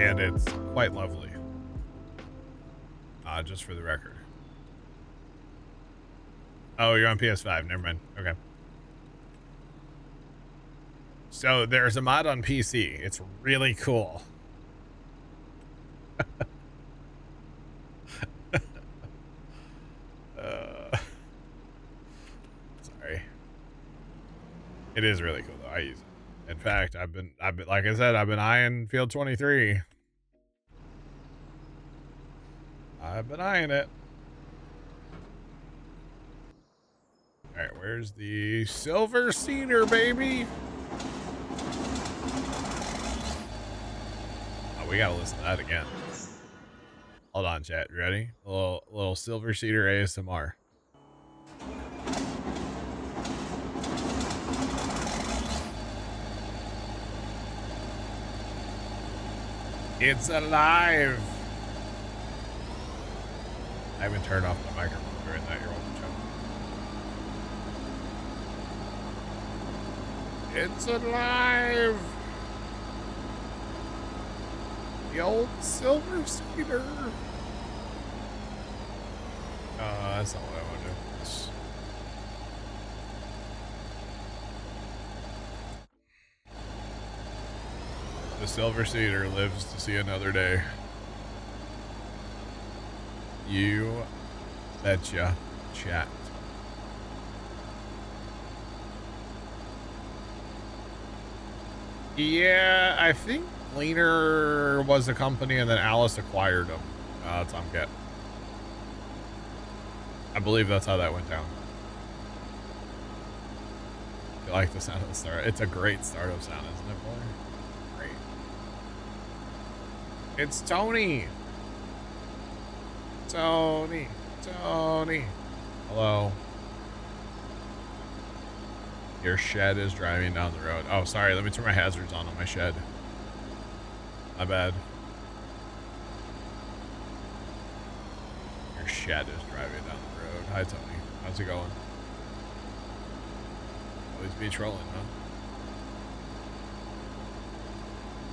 and it's quite lovely. Just for the record. Oh, you're on PS5. Never mind. Okay. So there's a mod on PC. It's really cool. Sorry. It is really cool though. I use it. In fact, I've been like I said, I've been eyeing Field 23. I've been eyeing it. All right, where's the silver cedar, baby? Oh, we gotta listen to that again. Hold on, chat. You ready? A little silver cedar ASMR. It's alive. I haven't turned off my microphone during that. You're welcome, chat. It's alive. The old silver cedar. That's not what I want to do. The silver cedar lives to see another day. You betcha, chat. Yeah, I think Leaner was a company and then Alice acquired them. Tomcat. I believe that's how that went down. You like the sound of the start? It's a great startup sound, isn't it, boy? Great. It's Tony. Tony. Hello. Your shed is driving down the road. Oh, sorry. Let me turn my hazards on my shed. My bad. Your shed is driving down the road. Hi, Tony. How's it going? Always be trolling, huh?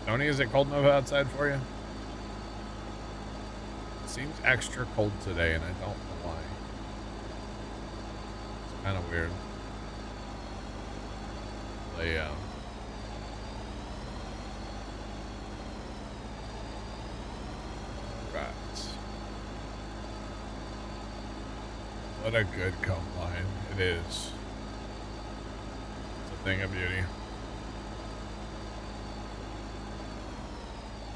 Tony, is it cold enough outside for you? It seems extra cold today, and I don't know why. It's kind of weird. Right. What a good combine it is. It's a thing of beauty.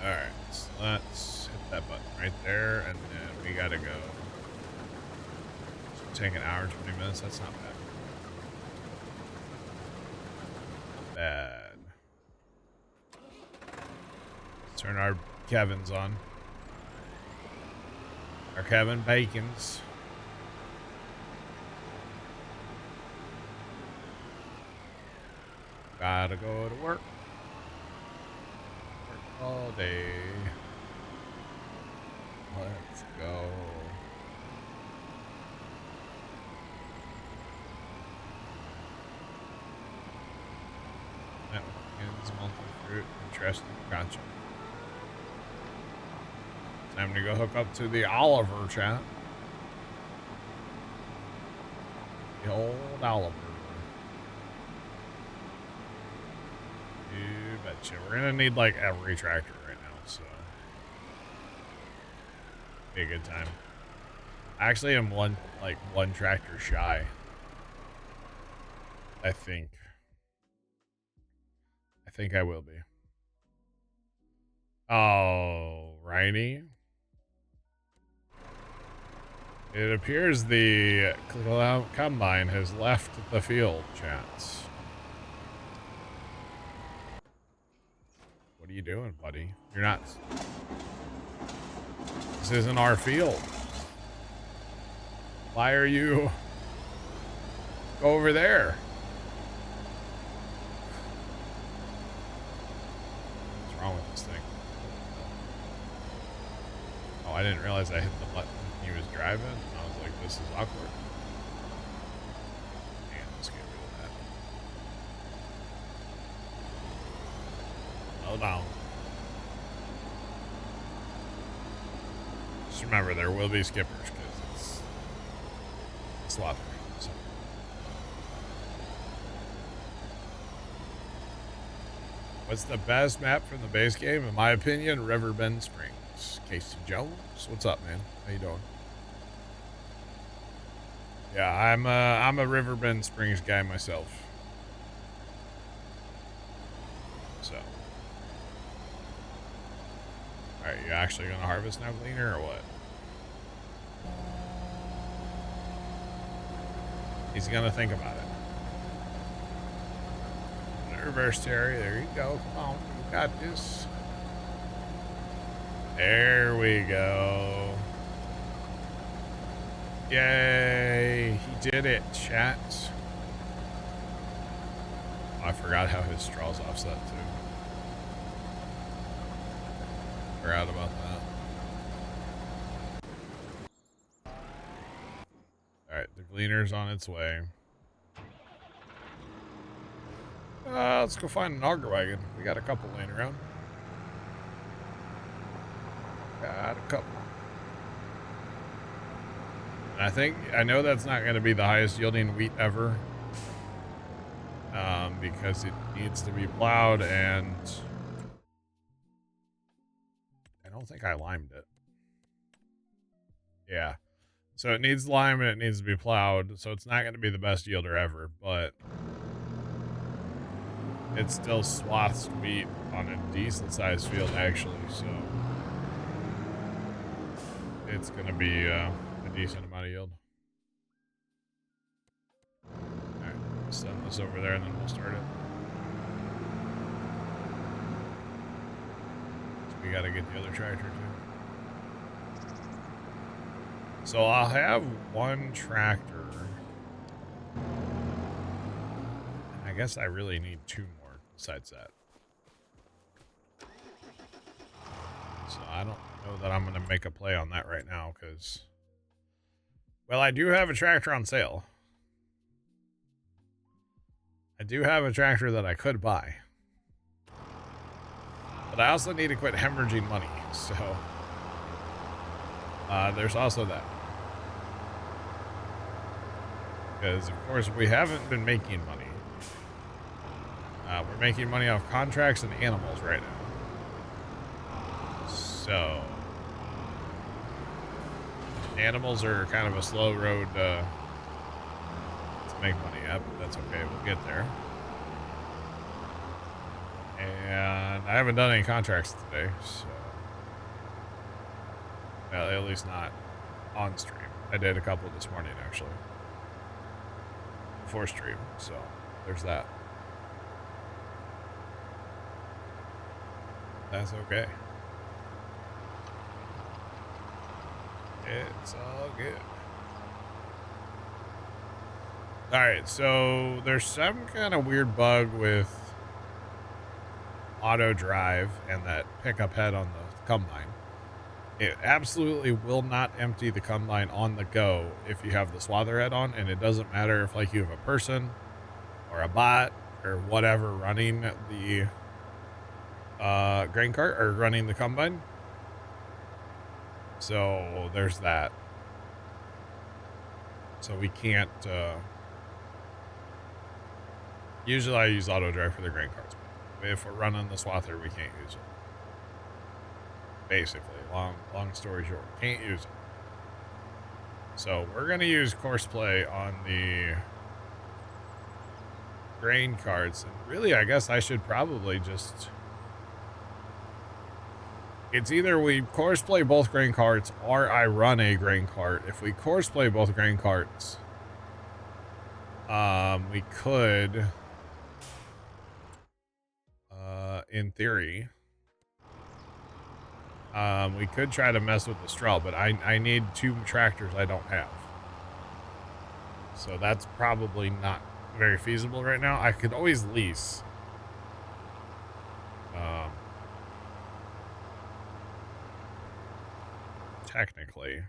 Alright, so let's hit that button right there, and then we gotta go. It's take an hour and 20 minutes, that's not bad. Bad. Let's turn our Kevins on. Our Kevin Bacons. Gotta go to work. Work all day. Let's go. Networkins, multi-fruit, interesting. Gotcha. Time to go hook up to the Oliver chat. The old Oliver. You betcha. We're gonna need like every tractor right now, so be a good time. Actually, I'm one tractor shy. I think I will be. Oh, righty. It appears the combine has left the field, chats. What are you doing, buddy? You're not. This isn't our field. Why are you over there? What's wrong with this thing? Oh, I didn't realize I hit the button when he was driving. I was like, this is awkward. And let's get rid of that. Slow down. just remember there will be skippers because it's slaughter. So. What's the best map from the base game? In my opinion, Riverbend Springs. Casey Jones, what's up, man? How you doing? Yeah, I'm a Riverbend Springs guy myself. So, all right, you actually gonna harvest now, Gleaner, or what? He's gonna think about it. Reverse Terry, there you go. Come on, you got this. There we go. Yay, he did it, chat. Oh, I forgot how his straw's offset too. Forgot about that. Alright, the Gleaner's on its way. Let's go find an auger wagon. We got a couple laying around. Got a couple. And I know that's not going to be the highest yielding wheat ever. Because it needs to be plowed, and I don't think I limed it. Yeah. So it needs lime and it needs to be plowed, so it's not going to be the best yielder ever, but it still swaths wheat on a decent sized field, actually, so it's going to be a decent amount of yield. Alright, send this over there and then we'll start it. So we got to get the other tractor too. So I'll have one tractor. I guess I really need two more besides that. So I don't know that I'm going to make a play on that right now because, well, I do have a tractor on sale. I do have a tractor that I could buy. But I also need to quit hemorrhaging money, so there's also that. Because, of course, we haven't been making money. We're making money off contracts and animals right now. So, animals are kind of a slow road to make money up. That's okay. We'll get there. And I haven't done any contracts today, so... Well, at least not on stream. I did a couple this morning, actually. Before stream, so there's that. That's okay. It's all good. Alright, so there's some kind of weird bug with auto drive and that pickup head on the combine. It absolutely will not empty the combine on the go if you have the swather head on, and it doesn't matter if like you have a person or a bot or whatever running the grain cart or running the combine. So there's that. So we can't usually I use auto drive for the grain carts. If we're running the swather, we can't use it. Basically, long story short, can't use it. So we're gonna use courseplay on the grain carts, and really, I guess I should probably just. It's either we courseplay both grain carts or I run a grain cart. If we courseplay both grain carts, we could, in theory. We could try to mess with the straw, but I need two tractors I don't have. So that's probably not very feasible right now. I could always lease. Technically.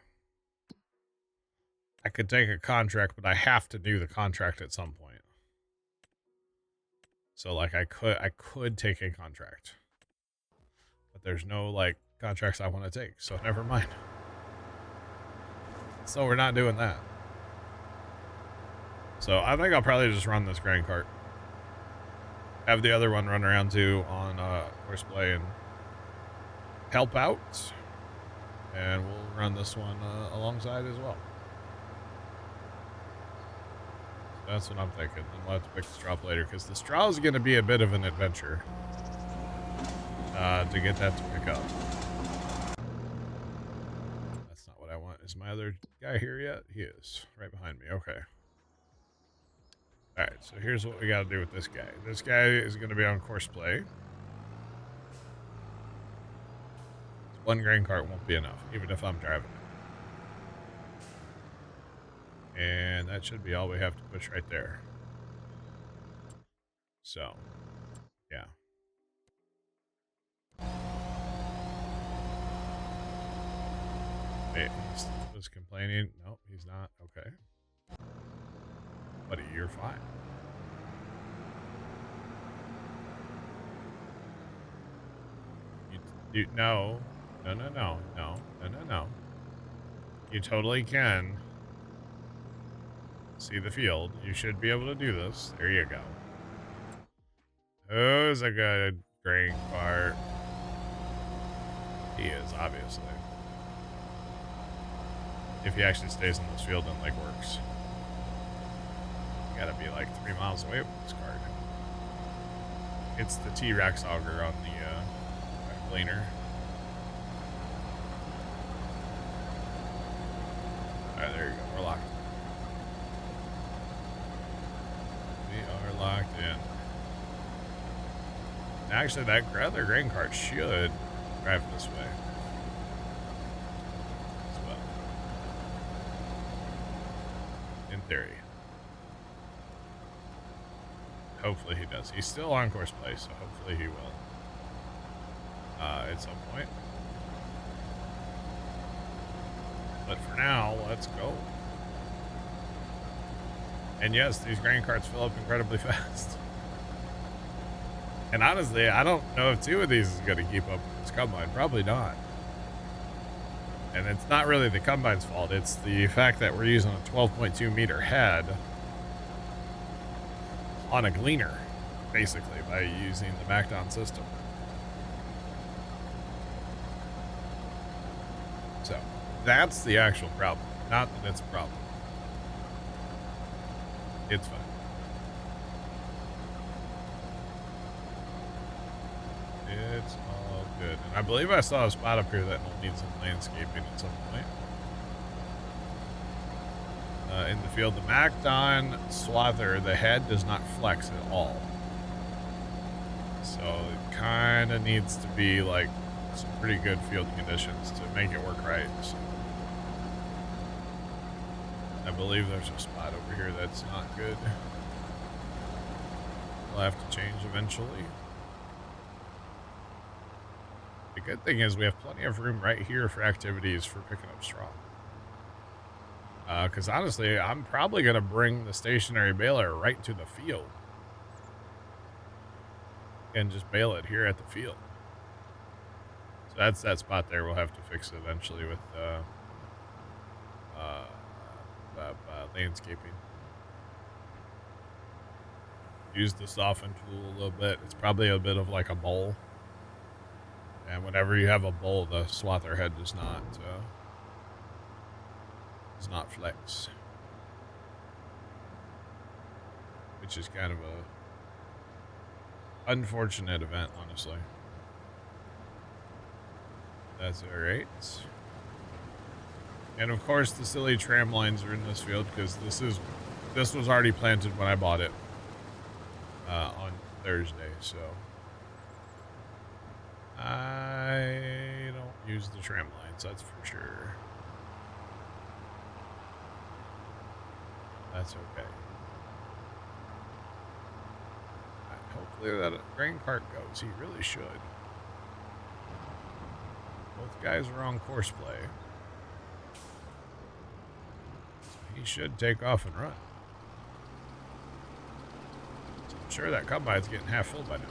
I could take a contract, but I have to do the contract at some point. So like I could take a contract. But there's no like contracts I want to take, so never mind. So we're not doing that. So I think I'll probably just run this grain cart. Have the other one run around too on horseplay and help out. And we'll run this one alongside as well. So that's what I'm thinking. And we'll have to pick the straw up later because the straw is going to be a bit of an adventure to get that to pick up. That's not what I want. Is my other guy here yet? He is. Right behind me. Okay. Alright, so here's what we got to do with this guy. This guy is going to be on course play. One grain cart won't be enough, even if I'm driving it. And that should be all we have to push right there. So, yeah. Wait, he was complaining. Nope, he's not. Okay. Buddy, you're fine. No. No. You totally can see the field. You should be able to do this. There you go. Who's a good grain cart? He is, obviously. If he actually stays in this field and like works. You gotta be like 3 miles away with this cart. It's the T-Rex auger on the cleaner. Alright, there you go. We're locked. We are locked in. Actually, that other grain cart should drive this way as well. In theory. Hopefully he does. He's still on course play, so hopefully he will. At some point. But for now, let's go. And yes, these grain carts fill up incredibly fast. And honestly, I don't know if 2 of these is going to keep up with this combine. Probably not. And it's not really the combine's fault. It's the fact that we're using a 12.2 meter head on a gleaner, basically, by using the back-down system. So, that's the actual problem. Not that it's a problem. It's fine. It's all good. And I believe I saw a spot up here that will need some landscaping at some point. In the field, the Macdon Swather, the head does not flex at all. So it kind of needs to be like some pretty good field conditions to make it work right. So I believe there's a spot over here that's not good. We'll have to change eventually. The good thing is we have plenty of room right here for activities for picking up straw. Because honestly, I'm probably going to bring the stationary baler right to the field. And just bale it here at the field. So that's that spot there. We'll have to fix it eventually with landscaping. Use the soften tool a little bit. It's probably a bit of like a bowl. And whenever you have a bowl, the swather head does not flex. Which is kind of a unfortunate event, honestly. That's alright. And of course the silly tram lines are in this field because this was already planted when I bought it on Thursday, so I don't use the tram lines, that's for sure. That's okay. Hopefully that grain cart goes. He really should. Both guys are on course play. So he should take off and run. So I'm sure that combine's getting half full by now.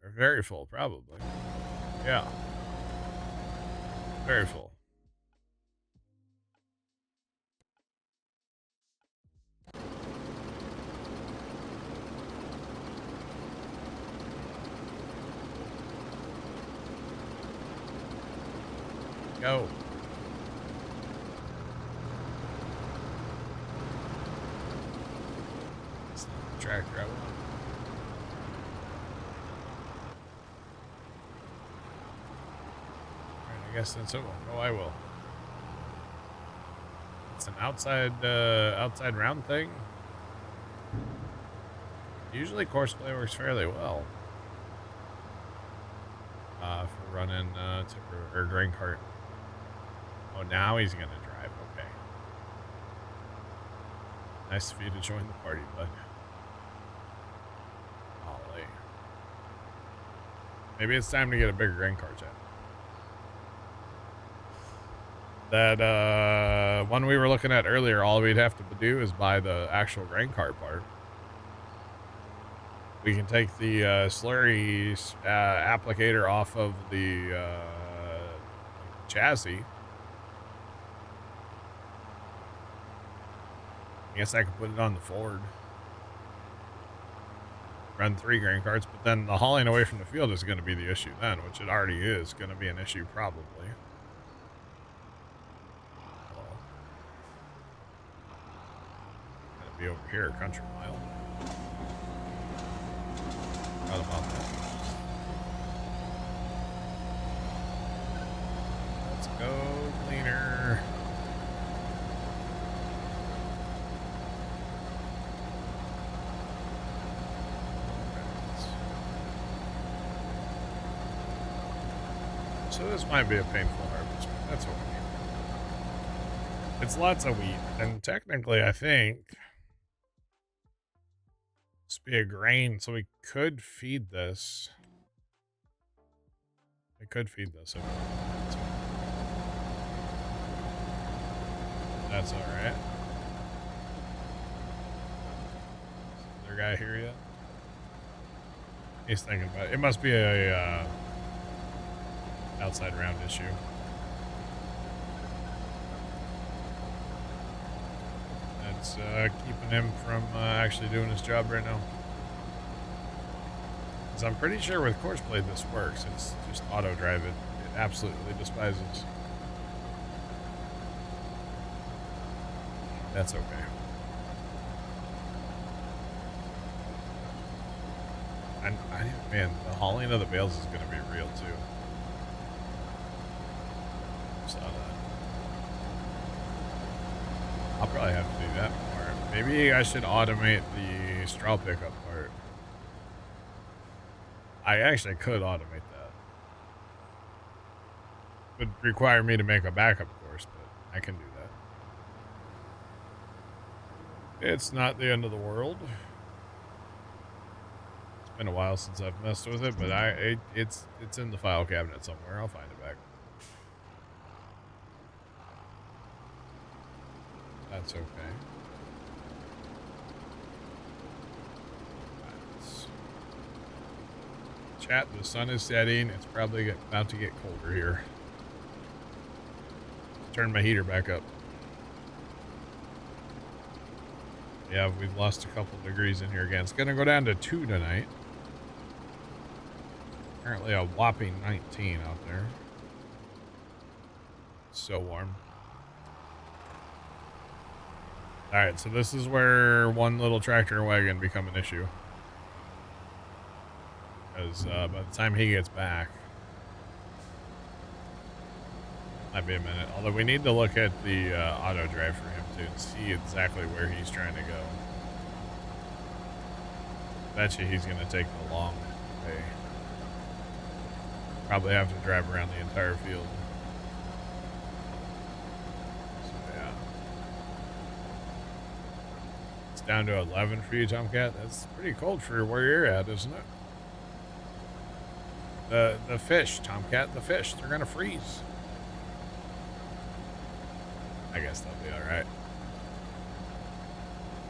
Or very full, probably. Yeah. Very full. go. It's not the tractor I want. Alright, I guess that's it. Oh, I will. It's an outside round thing. Usually course play works fairly well. For running tipper or grain cart. Oh, now he's gonna drive. Okay. Nice of you to join the party, bud. Ollie. Maybe it's time to get a bigger grain cart, Chad. That one we were looking at earlier, all we'd have to do is buy the actual grain cart part. We can take the slurry applicator off of the chassis. I guess I could put it on the Ford. Run 3 grain carts, but then the hauling away from the field is going to be the issue then, which it already is going to be an issue probably. Gotta be over here, country mile. Forgot about that. Let's go cleaner. So this might be a painful harvest, but that's okay. It's lots of wheat, and technically I think this would be a grain, so we could feed this. We could feed this if we wanted to. That's alright. Is there a guy here yet? He's thinking about it. It must be a outside round issue. That's keeping him from actually doing his job right now. Because I'm pretty sure with course play this works. It's just auto drive it. It absolutely despises. That's okay. Man, the hauling of the bales is going to be real too. Saw that. I'll probably have to do that more. Maybe I should automate the straw pickup part. I actually could automate that. Would require me to make a backup course, but I can do that. It's not the end of the world. It's been a while since I've messed with it, but it's in the file cabinet somewhere. I'll find it back. That's okay. Right. Chat, the sun is setting. It's probably about to get colder here. Turn my heater back up. Yeah, we've lost a couple degrees in here again. It's going to go down to 2 tonight. Apparently a whopping 19 out there. So warm. Alright, so this is where one little tractor and wagon become an issue. Because by the time he gets back, might be a minute. Although we need to look at the auto drive for him too and see exactly where he's trying to go. Bet you he's going to take the long way. Probably have to drive around the entire field. So yeah. It's down to 11 for you, Tomcat. That's pretty cold for where you're at, isn't it? The fish, Tomcat, the fish, they're going to freeze. I guess they'll be alright.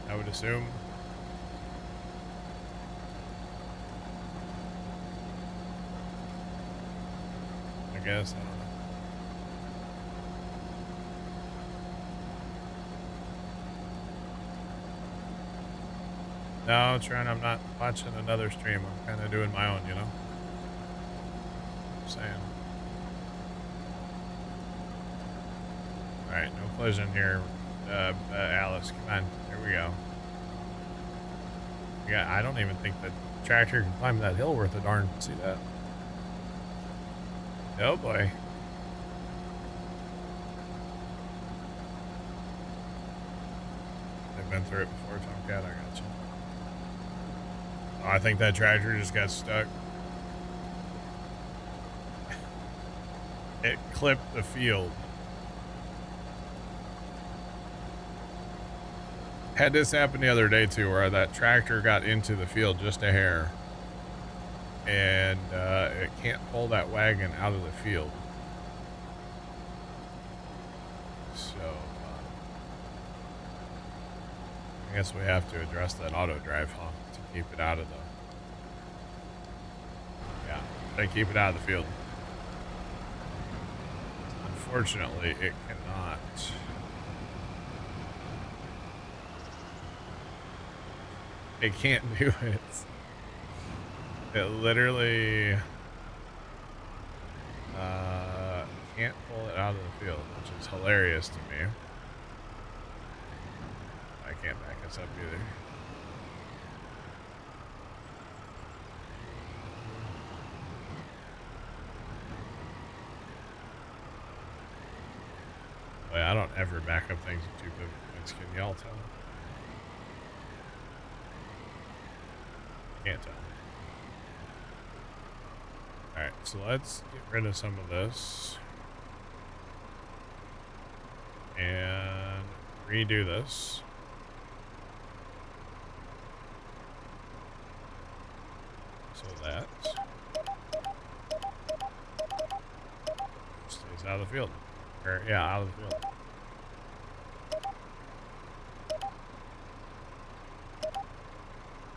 I would assume. I guess, I don't know. No, Trent, I'm not watching another stream. I'm kind of doing my own, you know? Saying. Alright, no collision here. Alice, come on. There we go. Yeah, I don't even think the tractor can climb that hill worth a darn. See that? Oh boy. I've been through it before, Tomcat. I got you. Oh, I think that tractor just got stuck. It clipped the field. Had this happen the other day too, where that tractor got into the field just a hair, and it can't pull that wagon out of the field. So I guess we have to address that auto drive, huh? To keep it out of the, yeah, they keep it out of the field. Unfortunately, it cannot. It can't do it. It literally can't pull it out of the field, which is hilarious to me. I can't back us up either. Boy, I don't ever back up things with 2 pivot points. Can y'all tell? Can't tell. Alright, so let's get rid of some of this. And redo this. So that stays out of the field. Or, yeah, out of the field.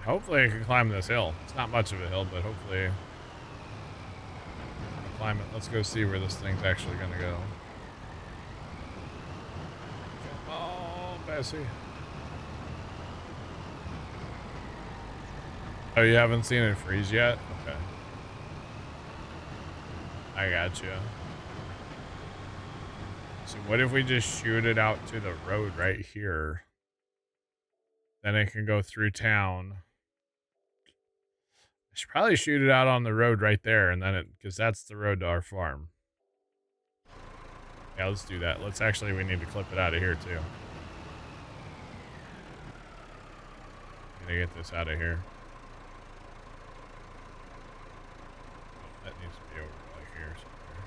Hopefully I can climb this hill. It's not much of a hill, but hopefully I can climb it. Let's go see where this thing's actually going to go. Oh, Bessie. Oh, you haven't seen it freeze yet? Okay. I got you. So what if we just shoot it out to the road right here? Then it can go through town. I should probably shoot it out on the road right there, and then it, because that's the road to our farm. Yeah, let's do that. Let's actually, we need to clip it out of here too. Gotta get this out of here. Oh, that needs to be over like here somewhere.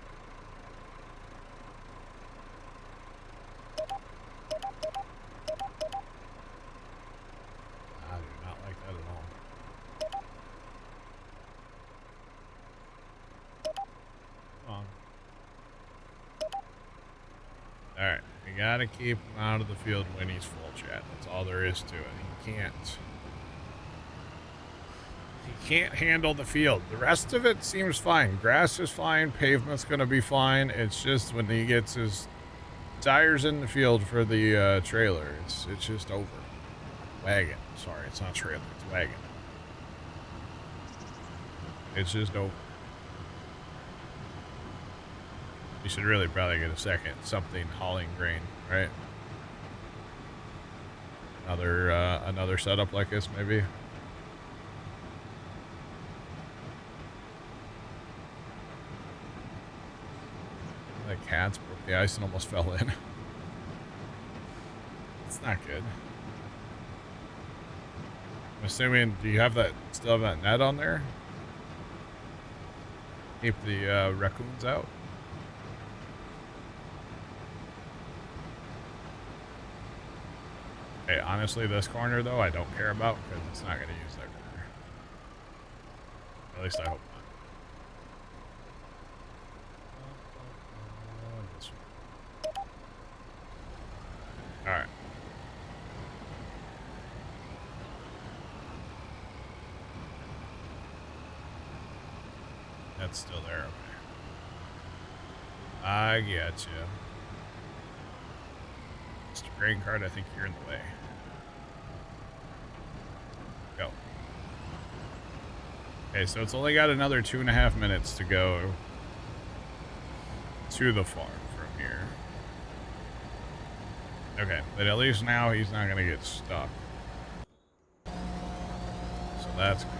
I do not like that at all. Alright, we gotta keep him out of the field when he's full, chat. That's all there is to it. He can't handle the field. The rest of it seems fine. Grass is fine. Pavement's gonna be fine. It's just when he gets his tires in the field for the trailer, it's just over. Wagon. Sorry, it's not trailer. It's wagon. It's just over. You should really probably get a second something hauling grain, right? Another setup like this, maybe. The cats broke the ice and almost fell in. It's not good. I'm assuming, do you have that, still have that net on there? Keep the raccoons out? Okay, honestly, this corner, though, I don't care about because it's not going to use that corner. At least I hope not. Alright. That's still there, okay. I get you. Mr. Grain Cart, I think you're in the way. Go. Okay, so it's only got another 2.5 minutes to go to the farm from here. Okay, but at least now he's not going to get stuck. So that's good.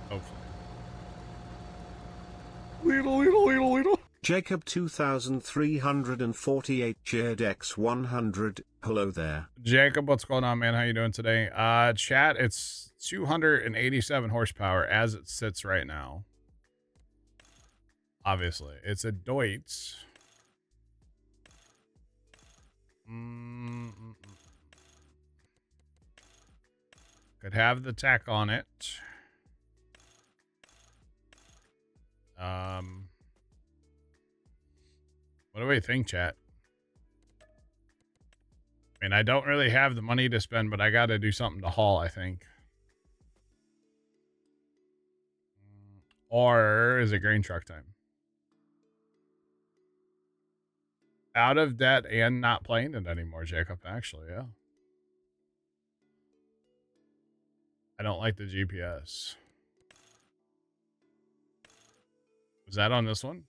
Hopefully. Little. Jacob 2348 shared X100. Hello there. Jacob, what's going on, man? How you doing today? Chat, it's 287 horsepower as it sits right now. Obviously, it's a Deutz. Could have the tech on it. What do we think, chat? I mean, I don't really have the money to spend, but I got to do something to haul, I think. Or is it grain truck time? Out of debt and not playing it anymore, Jacob, actually, yeah. I don't like the GPS. Was that on this one?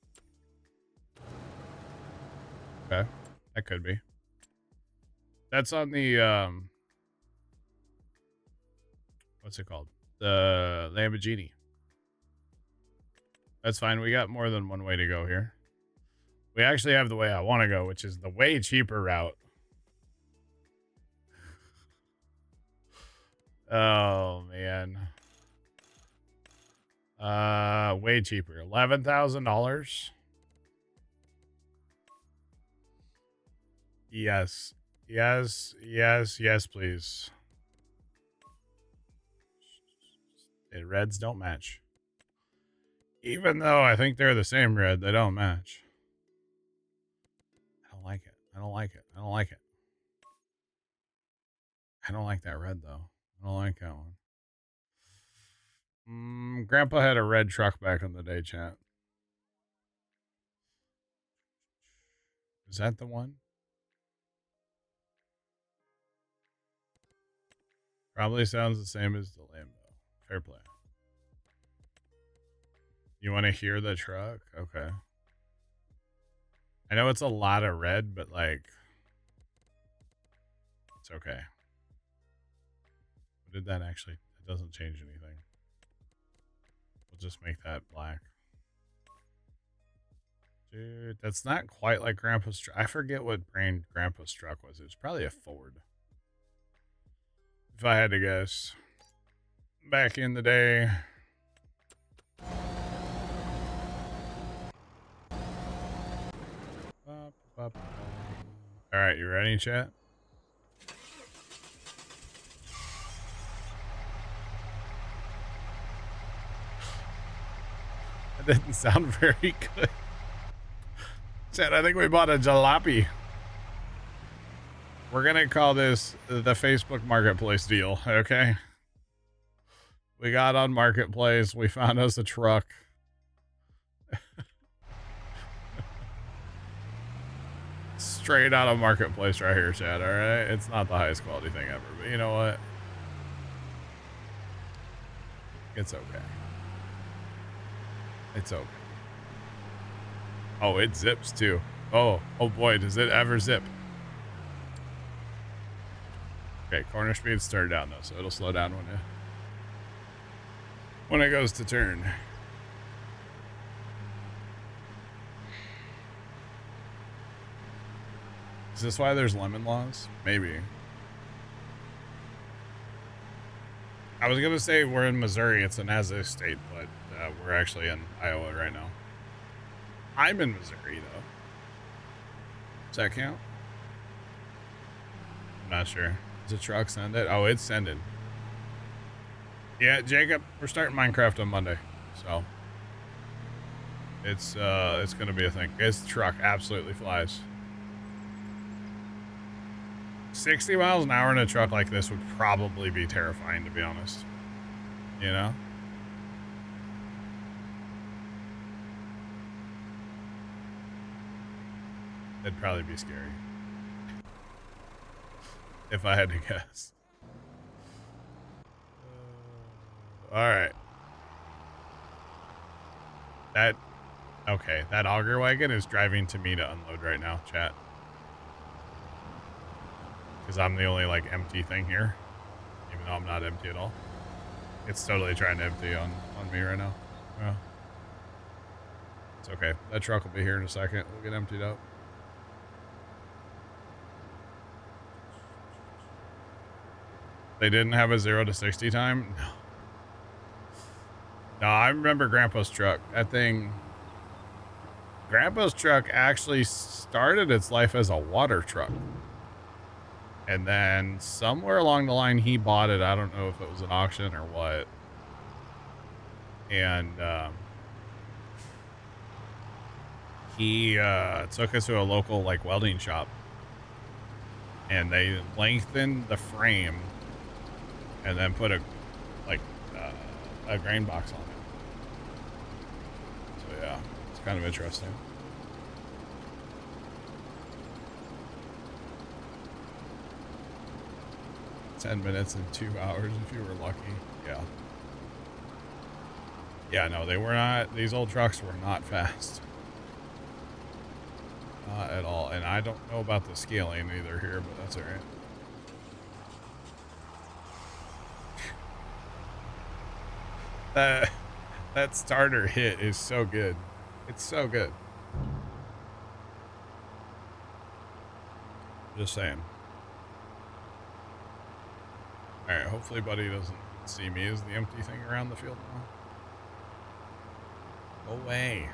Okay, that could be. That's on the, what's it called? The Lamborghini. That's fine. We got more than one way to go here. We actually have the way I want to go, which is the way cheaper route. Oh, man. Way cheaper. $11,000. Yes. Yes, please. Reds don't match. Even though I think they're the same red, they don't match. I don't like it. I don't like it. I don't like it. I don't like that red, though. I don't like that one. Grandpa had a red truck back in the day, chat. Is that the one? Probably sounds the same as the Lambo. Fair play. You want to hear the truck? Okay. I know it's a lot of red, but like, it's okay. What did that actually? It doesn't change anything. We'll just make that black. Dude, that's not quite like Grandpa's truck. I forget what brand Grandpa's truck was. It was probably a Ford. If I had to guess. Back in the day. Alright, you ready, chat? That didn't sound very good. Chat, I think we bought a jalopy. We're gonna call this the Facebook Marketplace deal, okay? We got on Marketplace. We found us a truck. Straight out of Marketplace right here, Chad, all right? It's not the highest quality thing ever, but you know what? It's okay. It's okay. Oh, it zips too. Oh boy, does it ever zip. Okay, corner speed's turned down though, so it'll slow down when it goes to turn. Is this why there's lemon laws? Maybe. I was gonna say we're in Missouri. It's an as-is state, but we're actually in Iowa right now. I'm in Missouri though. Does that count? I'm not sure. Does the truck send it? Oh, it's sending. Yeah, Jacob, we're starting Minecraft on Monday, so it's gonna be a thing. This truck absolutely flies. 60 miles an hour in a truck like this would probably be terrifying, to be honest. You know? It'd probably be scary. If I had to guess. All right. That, okay, that auger wagon is driving to me to unload right now, chat. Because I'm the only, like, empty thing here. Even though I'm not empty at all. It's totally trying to empty on me right now. Yeah. It's okay. That truck will be here in a second. We'll get emptied up. They didn't have a 0 to 60 time? No. No, I remember Grandpa's truck. That thing... Grandpa's truck actually started its life as a water truck. And then somewhere along the line, he bought it. I don't know if it was an auction or what. And he took us to a local, like, welding shop. And they lengthened the frame and then put a grain box on it. So yeah, it's kind of interesting. 10 minutes and 2 hours if you were lucky. Yeah. Yeah, no, they were not. These old trucks were not fast. Not at all. And I don't know about the scaling either here, but that's all right. That starter hit is so good. It's so good. Just saying. Alright, hopefully Buddy doesn't see me as the empty thing around the field now. Go away.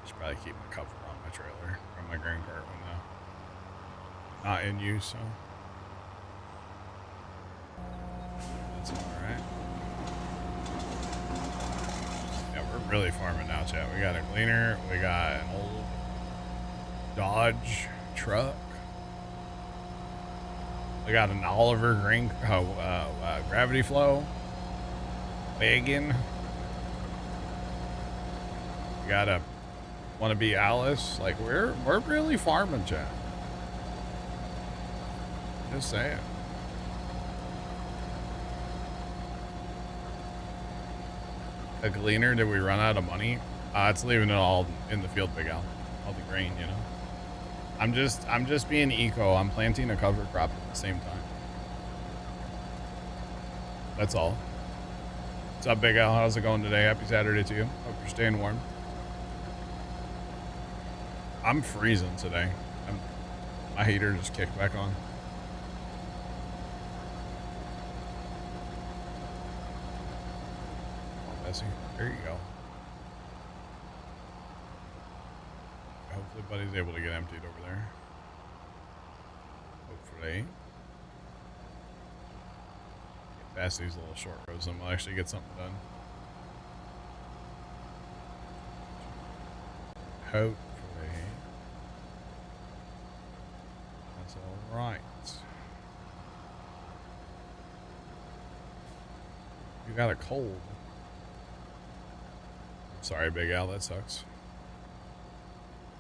Should probably keep my cover on my trailer or my grain cart when not in use, so that's alright. Yeah, we're really farming now, chat. We got a gleaner, we got an old Dodge truck. We got an Oliver grain gravity flow wagon. We got a wannabe Alice. Like we're really farming, chat. Just saying. A gleaner? Did we run out of money? It's leaving it all in the field, Big Al. All the grain, you know. I'm just being eco. I'm planting a cover crop at the same time. That's all. What's up, Big Al? How's it going today? Happy Saturday to you. Hope you're staying warm. I'm freezing today. My heater just kicked back on. Bessie. There you go. Hopefully Buddy's able to get emptied over there. Hopefully. Get past these little short rows and we'll actually get something done. Hopefully. That's alright. You got a cold. Sorry, Big Al, that sucks.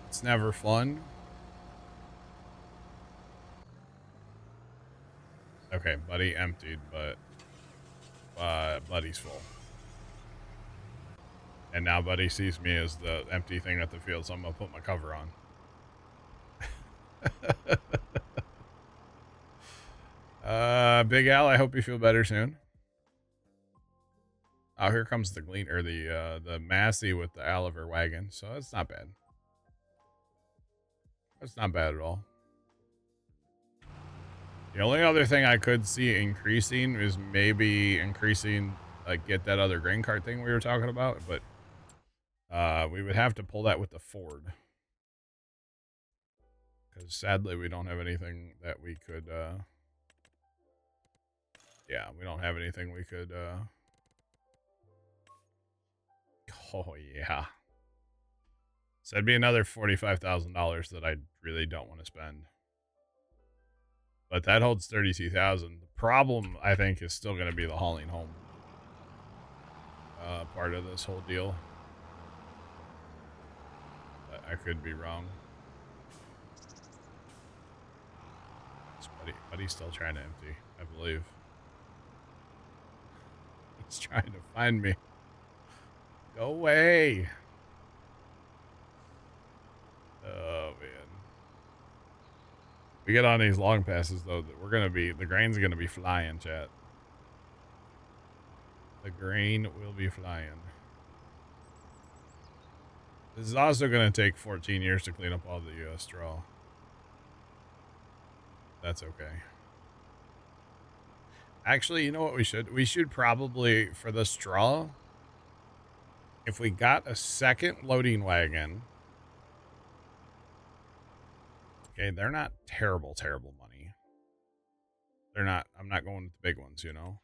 It's never fun. Okay, Buddy emptied, but Buddy's full. And now Buddy sees me as the empty thing at the field, so I'm gonna put my cover on. Big Al, I hope you feel better soon. Oh, here comes the gleaner, the Massey with the Oliver wagon. So that's not bad. That's not bad at all. The only other thing I could see increasing is maybe increasing, like, get that other grain cart thing we were talking about, but we would have to pull that with the Ford. Because sadly, we don't have anything that we could, yeah, we don't have anything we could, oh, yeah. So that'd be another $45,000 that I really don't want to spend. But that holds 32,000. The problem, I think, is still going to be the hauling home part of this whole deal. But I could be wrong. Buddy's still trying to empty, I believe. He's trying to find me. Go away. Oh, man. We get on these long passes, though, that the grain's gonna be flying, chat. The grain will be flying. This is also gonna take 14 years to clean up all the straw. That's okay. Actually, you know what we should? We should probably, for the straw, if we got a second loading wagon. Okay, they're not terrible money. They're not, I'm not going with the big ones, you know?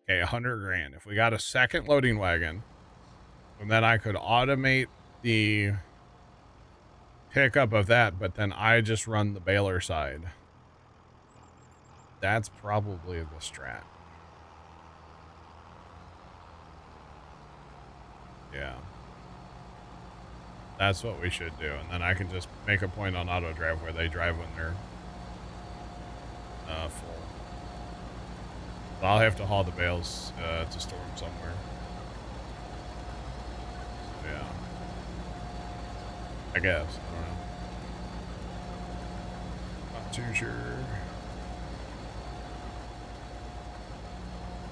Okay, 100 grand. If we got a second loading wagon, and then I could automate the pickup of that, but then I just run the baler side. That's probably the strat. Yeah. That's what we should do. And then I can just make a point on auto drive where they drive when they're full. But I'll have to haul the bales to store them somewhere. Yeah. I guess. I don't know. Not too sure.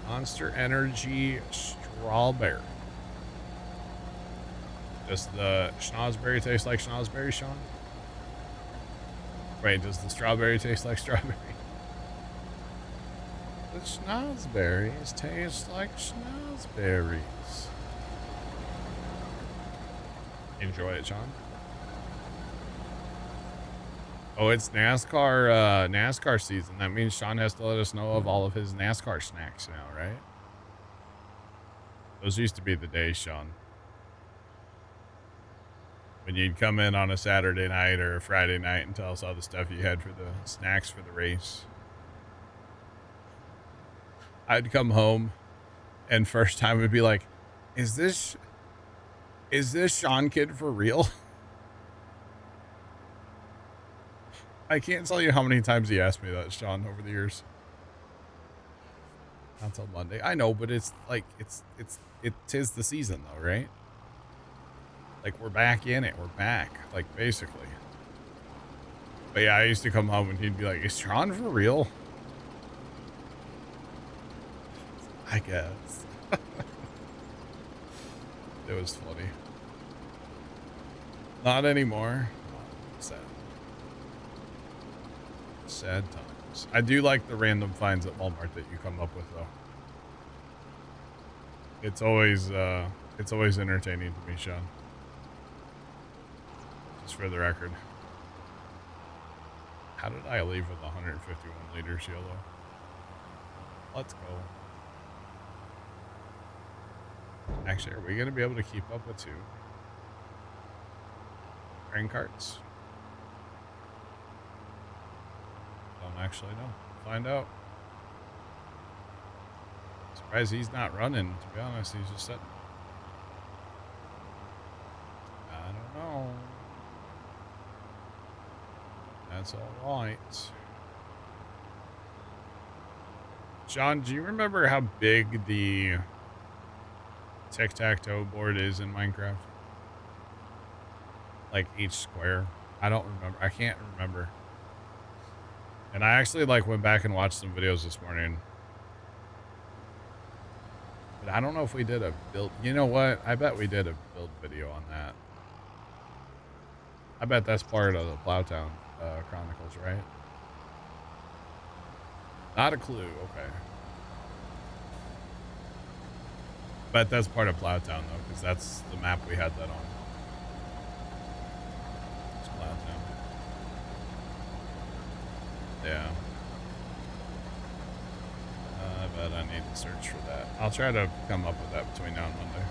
Monster Energy Strawberry. Does the schnozberry taste like schnozberry, Sean? Wait, does the strawberry taste like strawberry? The schnozberries taste like schnozberries. Enjoy it, Sean. Oh, it's NASCAR season. That means Sean has to let us know of all of his NASCAR snacks now, right? Those used to be the days, Sean. When you'd come in on a Saturday night or a Friday night and tell us all the stuff you had for the snacks for the race. I'd come home and first time would be like, is this Sean kid for real? I can't tell you how many times he asked me that, Sean, over the years. Not till Monday. I know, but it's like, it tis the season though, right? Like, we're back in it. We're back, like, basically. But yeah, I used to come home and he'd be like, is Sean for real? I guess. It was funny. Not anymore. Sad. Sad times. I do like the random finds at Walmart that you come up with, though. It's always entertaining to me, Sean. Just for the record. How did I leave with 151 liters yellow? Let's go. Actually, are we going to be able to keep up with 2 grain carts? Don't actually know. Find out. Surprised he's not running, to be honest. He's just sitting. I don't know. That's all right. John, do you remember how big the tic-tac-toe board is in Minecraft? Like each square? I don't remember. I can't remember. And I actually went back and watched some videos this morning. But I don't know if we did a build. You know what? I bet we did a build video on that. I bet that's part of the Plowtown Chronicles, right? Not a clue. Okay. Bet that's part of Plowtown, though, because that's the map we had that on. It's Plowtown. Yeah. I bet I need to search for that. I'll try to come up with that between now and Monday.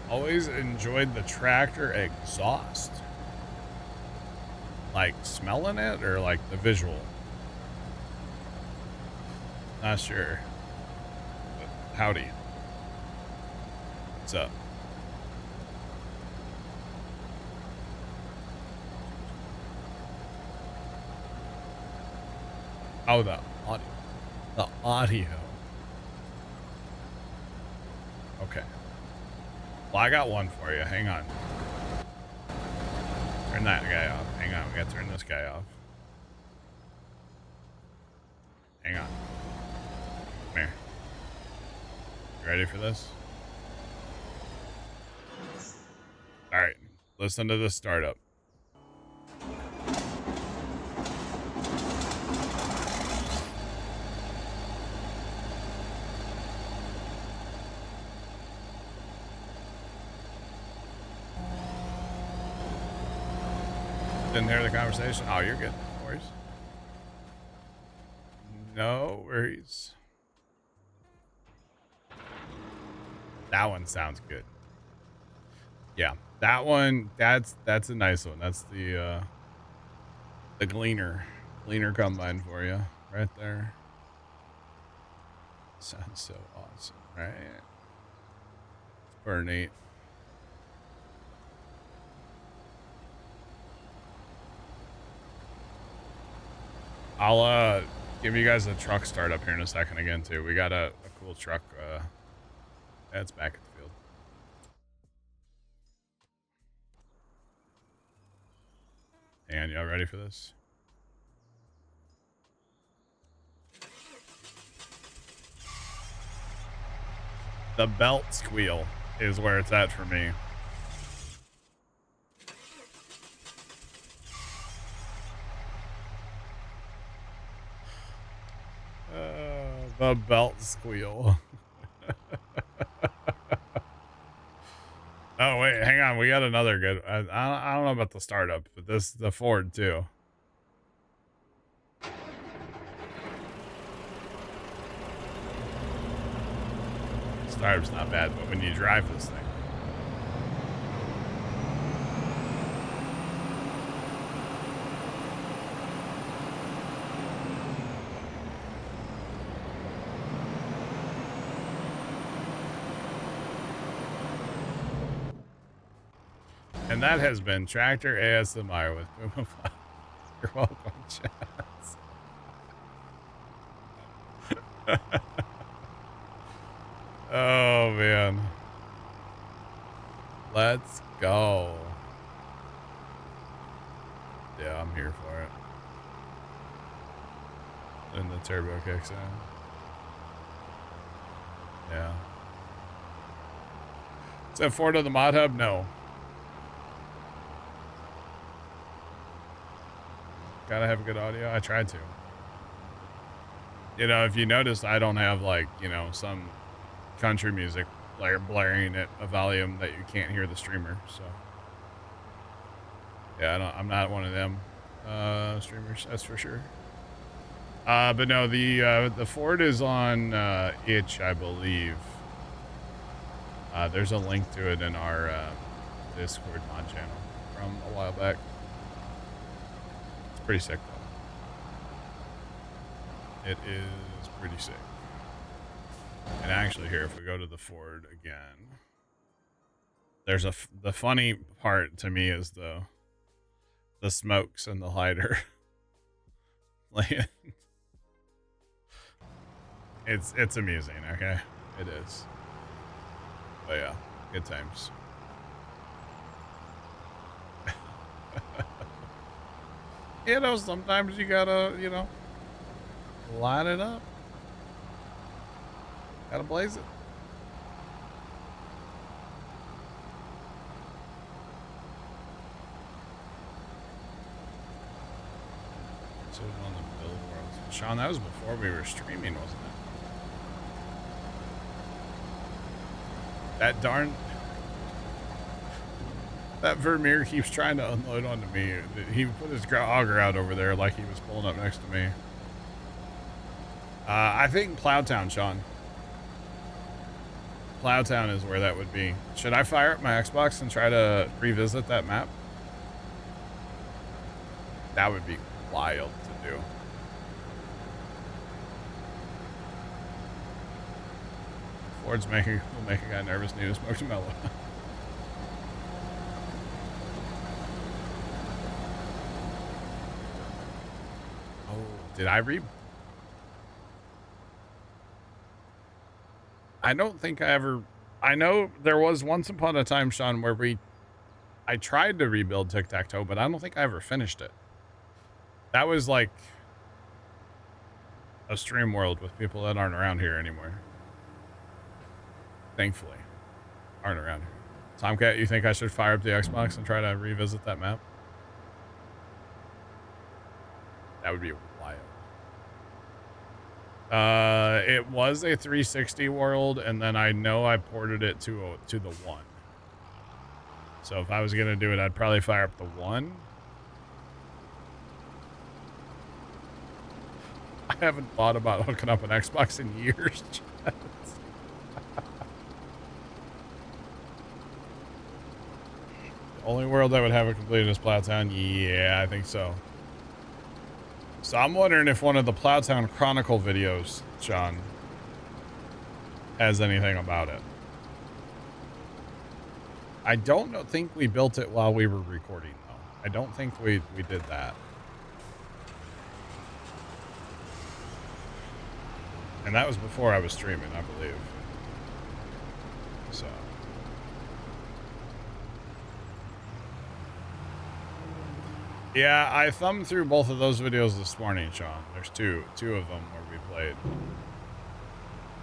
Always enjoyed the tractor exhaust. Like smelling it or like the visual? Not sure. But howdy. What's up? Oh, the audio. The audio. Okay. Well, I got one for you. Hang on. Turn that guy off. Hang on. We gotta turn this guy off. Hang on. Come here. You ready for this? All right. Listen to this startup. Didn't hear the conversation? Oh, you're good. No worries. No worries. That one sounds good. Yeah, that one, that's a nice one. That's the gleaner combine for you right there. Sounds so awesome, right? It's pretty neat. I'll give you guys a truck start up here in a second again too. We got a cool truck that's back at the field. And y'all ready for this? The belt squeal is where it's at for me. The belt squeal. Oh wait, hang on. We got another good. I don't know about the startup, but the Ford too. Startup's not bad, but when you drive this thing. And that has been Tractor ASMR with Puma. You're welcome, Chaz. Oh, man. Let's go. Yeah, I'm here for it. And the turbo kicks in. Yeah. Is that Ford of the Mod Hub? No. Gotta have good audio. I tried to. You know, if you notice, I don't have like, you know, some country music blaring at a volume that you can't hear the streamer. So, yeah, I'm not one of them streamers. That's for sure. But no, the Ford is on itch, I believe. There's a link to it in our Discord mod channel from a while back. Pretty sick though. It is pretty sick. And actually here, if we go to the Ford again, there's the funny part to me is the smokes and the lighter. It's amusing, okay? It is. But yeah, good times. You know, sometimes you gotta, you know, line it up. Gotta blaze it. So on the billboards. Sean, that was before we were streaming, wasn't it? That darn... That Vermeer keeps trying to unload onto me. He put his auger out over there like he was pulling up next to me. I think Plowtown, Sean. Plowtown is where that would be. Should I fire up my Xbox and try to revisit that map? That would be wild to do. Ford's will make a guy nervous. Need to smoke some mellow. Did I read? I don't think I ever... I know there was once upon a time, Sean, where I tried to rebuild Tic-Tac-Toe, but I don't think I ever finished it. That was like a stream world with people that aren't around here anymore. Thankfully, aren't around here. Tomcat, you think I should fire up the Xbox and try to revisit that map? That would be wild. It was a 360 world, and then I know I ported it to the 1. So if I was gonna do it, I'd probably fire up the 1. I haven't thought about hooking up an Xbox in years. The only world that would have it completed is Plowtown. Yeah, I think so. So I'm wondering if one of the Plowtown Chronicle videos, Sean, has anything about it. I don't think we built it while we were recording, though. I don't think we did that. And that was before I was streaming, I believe. So. Yeah, I thumbed through both of those videos this morning, Sean. There's two of them where we played.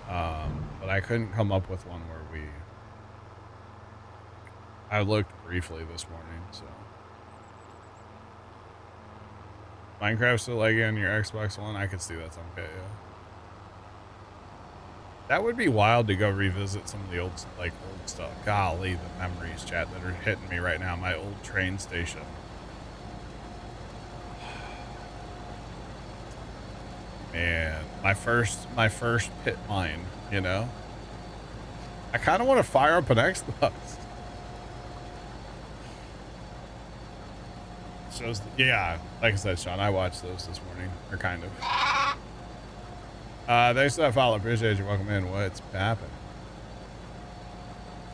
But I couldn't come up with one where we... I looked briefly this morning, so... Minecraft still laggy on your Xbox One? I could see that's okay, yeah. That would be wild to go revisit some of the old stuff. Golly, the memories, chat, that are hitting me right now. My old train station. Man, my first pit mine, you know? I kind of want to fire up an Xbox. Shows, yeah, like I said, Sean, I watched those this morning, or kind of. Thanks for that follow. Appreciate you. Welcome in. What's happening?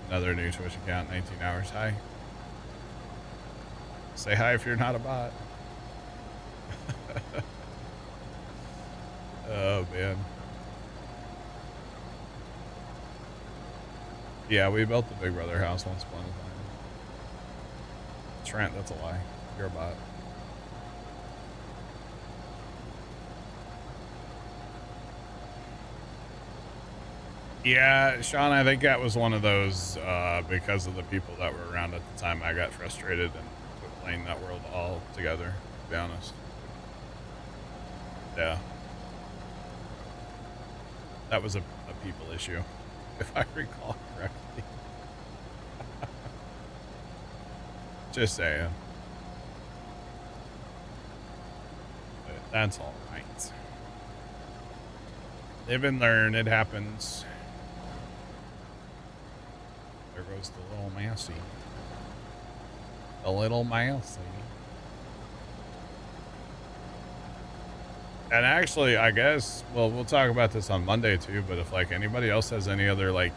Another new Twitch account, 19 hours. Hi. Say hi if you're not a bot. Oh, man. Yeah, we built the Big Brother house once upon a time. Trent, that's a lie. You're a bot. Yeah, Sean, I think that was one of those, because of the people that were around at the time, I got frustrated and quit playing that world all together, to be honest. Yeah. That was a people issue, if I recall correctly. Just saying. But that's all right. Live and learn, it happens. There goes the little mousey. The little mousey. And actually, I guess, well, we'll talk about this on Monday too, but if like anybody else has any other like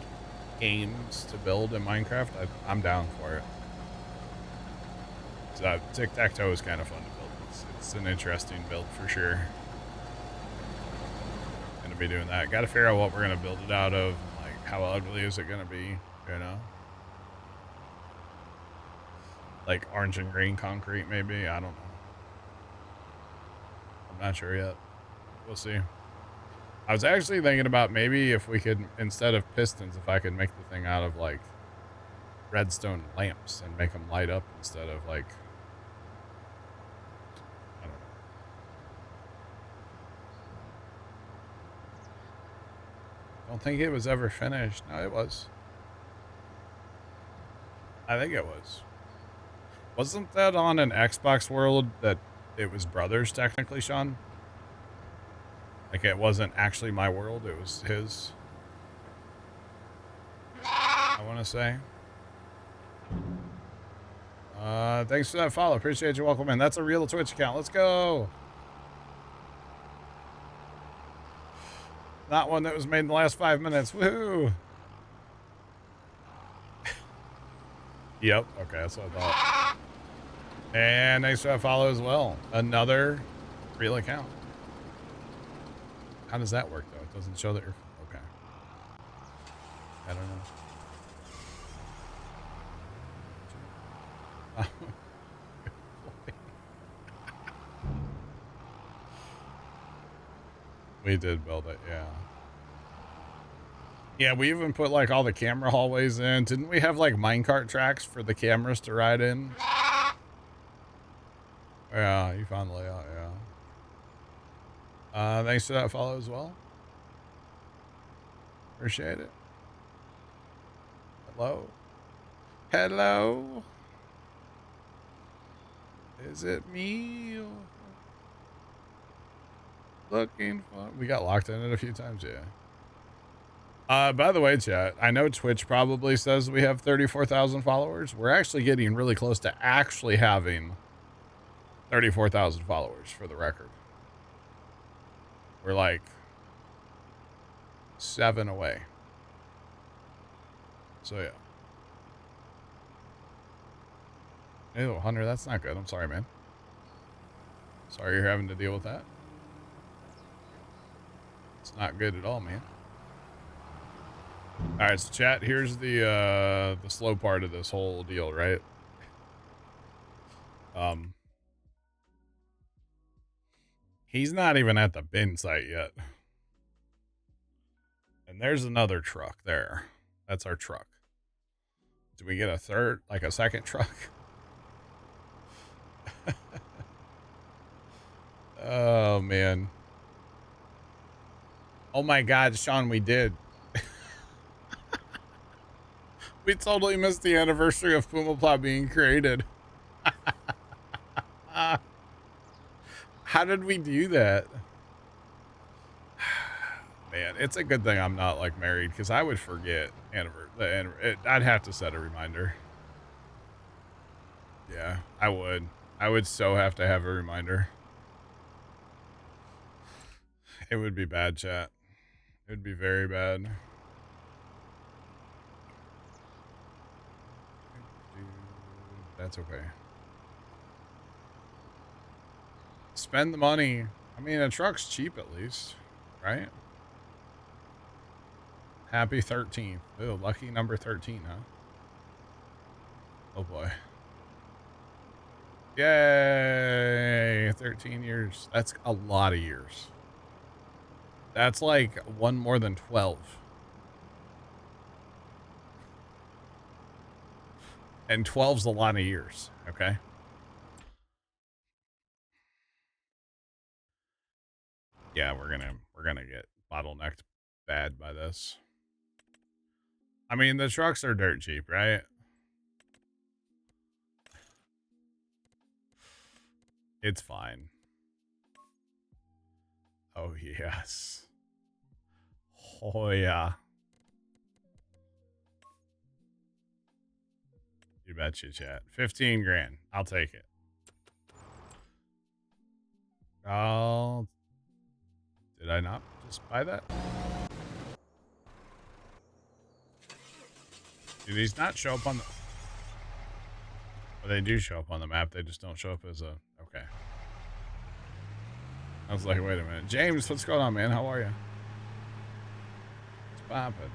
games to build in Minecraft, I'm down for it. So Tic-Tac-Toe is kind of fun to build. It's an interesting build for sure. Gonna be doing that. Got to figure out what we're gonna build it out of. Like, how ugly is it gonna be? You know, like orange and green concrete, maybe. I don't know. I'm not sure yet. We'll see. I was actually thinking about maybe if we could, instead of pistons, if I could make the thing out of like redstone lamps and make them light up instead of like, I don't know. Don't think it was ever finished. No, it was. I think it was. Wasn't that on an Xbox world that it was brothers technically, Sean? Like it wasn't actually my world, it was his. I want to say. Thanks for that follow. Appreciate you. Welcome in. That's a real Twitch account. Let's go. Not one that was made in the last 5 minutes. Woohoo. Yep. Okay, that's what I thought. And thanks for that follow as well. Another real account. How does that work though? It doesn't show that you're okay. I don't know. We did build it, yeah. Yeah, we even put like all the camera hallways in. Didn't we have like minecart tracks for the cameras to ride in? Yeah, you found the layout, yeah. Thanks for that follow as well. Appreciate it. Hello? Hello? Is it me? Looking for... We got locked in it a few times, yeah. By the way, chat, I know Twitch probably says we have 34,000 followers. We're actually getting really close to actually having 34,000 followers, for the record. We're like 7 away. So, yeah. Ew, Hunter, that's not good. I'm sorry, man. Sorry you're having to deal with that. It's not good at all, man. All right, so chat, here's the slow part of this whole deal, right? He's not even at the bin site yet. And there's another truck there. That's our truck. Do we get a third, like a second truck? Oh, man. Oh, my God, Sean, we did. We totally missed the anniversary of Puma Plow being created. How did we do that? Man, it's a good thing I'm not like married because I would forget I'd have to set a reminder. Yeah, I would. I would so have to have a reminder. It would be bad, chat. It would be very bad. That's okay. Spend the money. I mean, a truck's cheap at least, right? Happy 13th. Oh, lucky number 13, huh? Oh boy. Yay! 13 years. That's a lot of years. That's like one more than 12. And 12's a lot of years, okay? Yeah, we're gonna get bottlenecked bad by this. I mean, the trucks are dirt cheap, right? It's fine. Oh, yes. Oh, yeah. You betcha, chat. 15 grand. I'll take it. Oh, did I not just buy that? Do these not show up on the... Well, they do show up on the map. They just don't show up as a... Okay. I was like, wait a minute. James, what's going on, man? How are you? What's poppin'?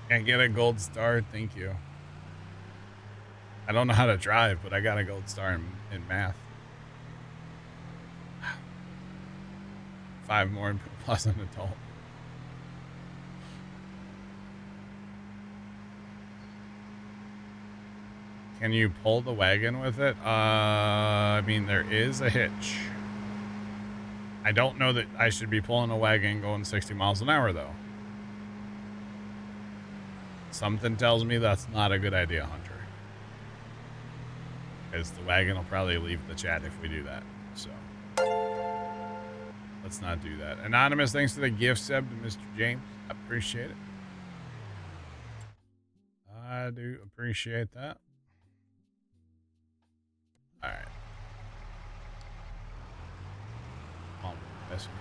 Can't get a gold star. Thank you. I don't know how to drive, but I got a gold star in math. 5 more plus an adult. Can you pull the wagon with it? I mean, there is a hitch. I don't know that I should be pulling a wagon going 60 miles an hour, though. Something tells me that's not a good idea, Hunter. Because the wagon will probably leave the chat if we do that. So, let's not do that. Anonymous, thanks for the gift sub to Mr. James. I appreciate it. I do appreciate that. All right. Come on, let's go.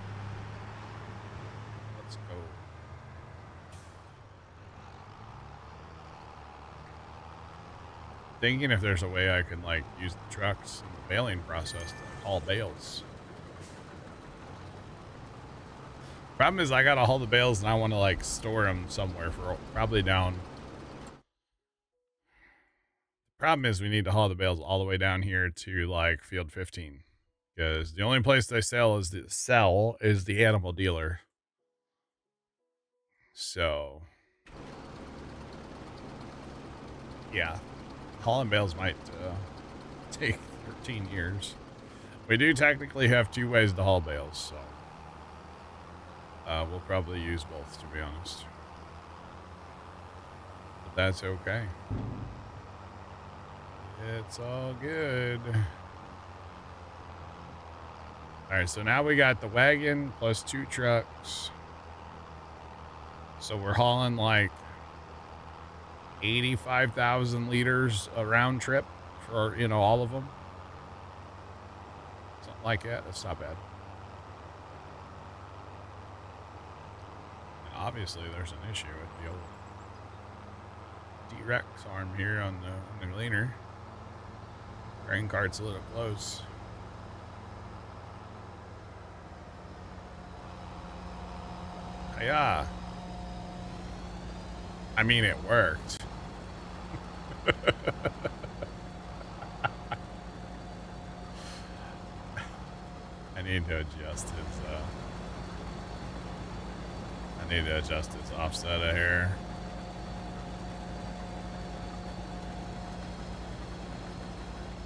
thinking if there's a way I can like use the trucks in the baling process to haul bales. Problem is I gotta haul the bales and I want to like store them somewhere for probably down. Problem is we need to haul the bales all the way down here to like field 15 because the only place they sell is the animal dealer. So yeah, hauling bales might take 13 years. We do technically have 2 ways to haul bales, so we'll probably use both, to be honest. But that's okay. It's all good. All right, so now we got the wagon plus 2 trucks. So we're hauling like 85,000 liters a round trip for, you know, all of them. Something like that. That's not bad. And obviously, there's an issue with the old D-Rex arm here on the gleaner. Grain cart's a little close. Yeah. I mean, it worked. I need to adjust his offset of here.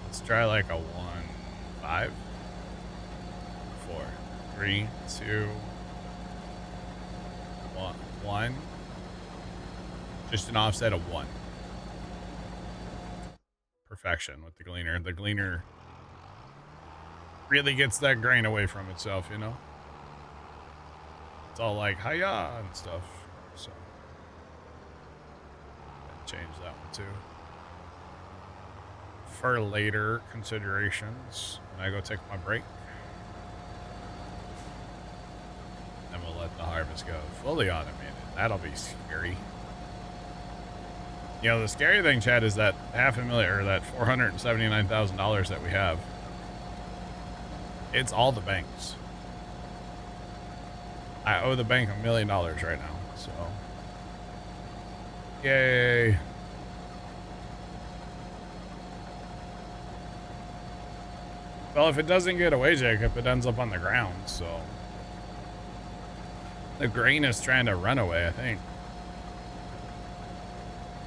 Let's try like a 1.5, 4, 3, 2, 1. Just an offset of 1. Perfection with the gleaner. The gleaner really gets that grain away from itself, you know? It's all like, hiya and stuff. So, change that one too. For later considerations, when I go take my break, then we'll let the harvest go. Fully automated. That'll be scary. You know, the scary thing, Chad, is that $500,000 or that $479,000 that we have. It's all the banks. I owe the bank $1 million right now, so yay. Well, if it doesn't get away, Jacob, it ends up on the ground, so the grain is trying to run away, I think.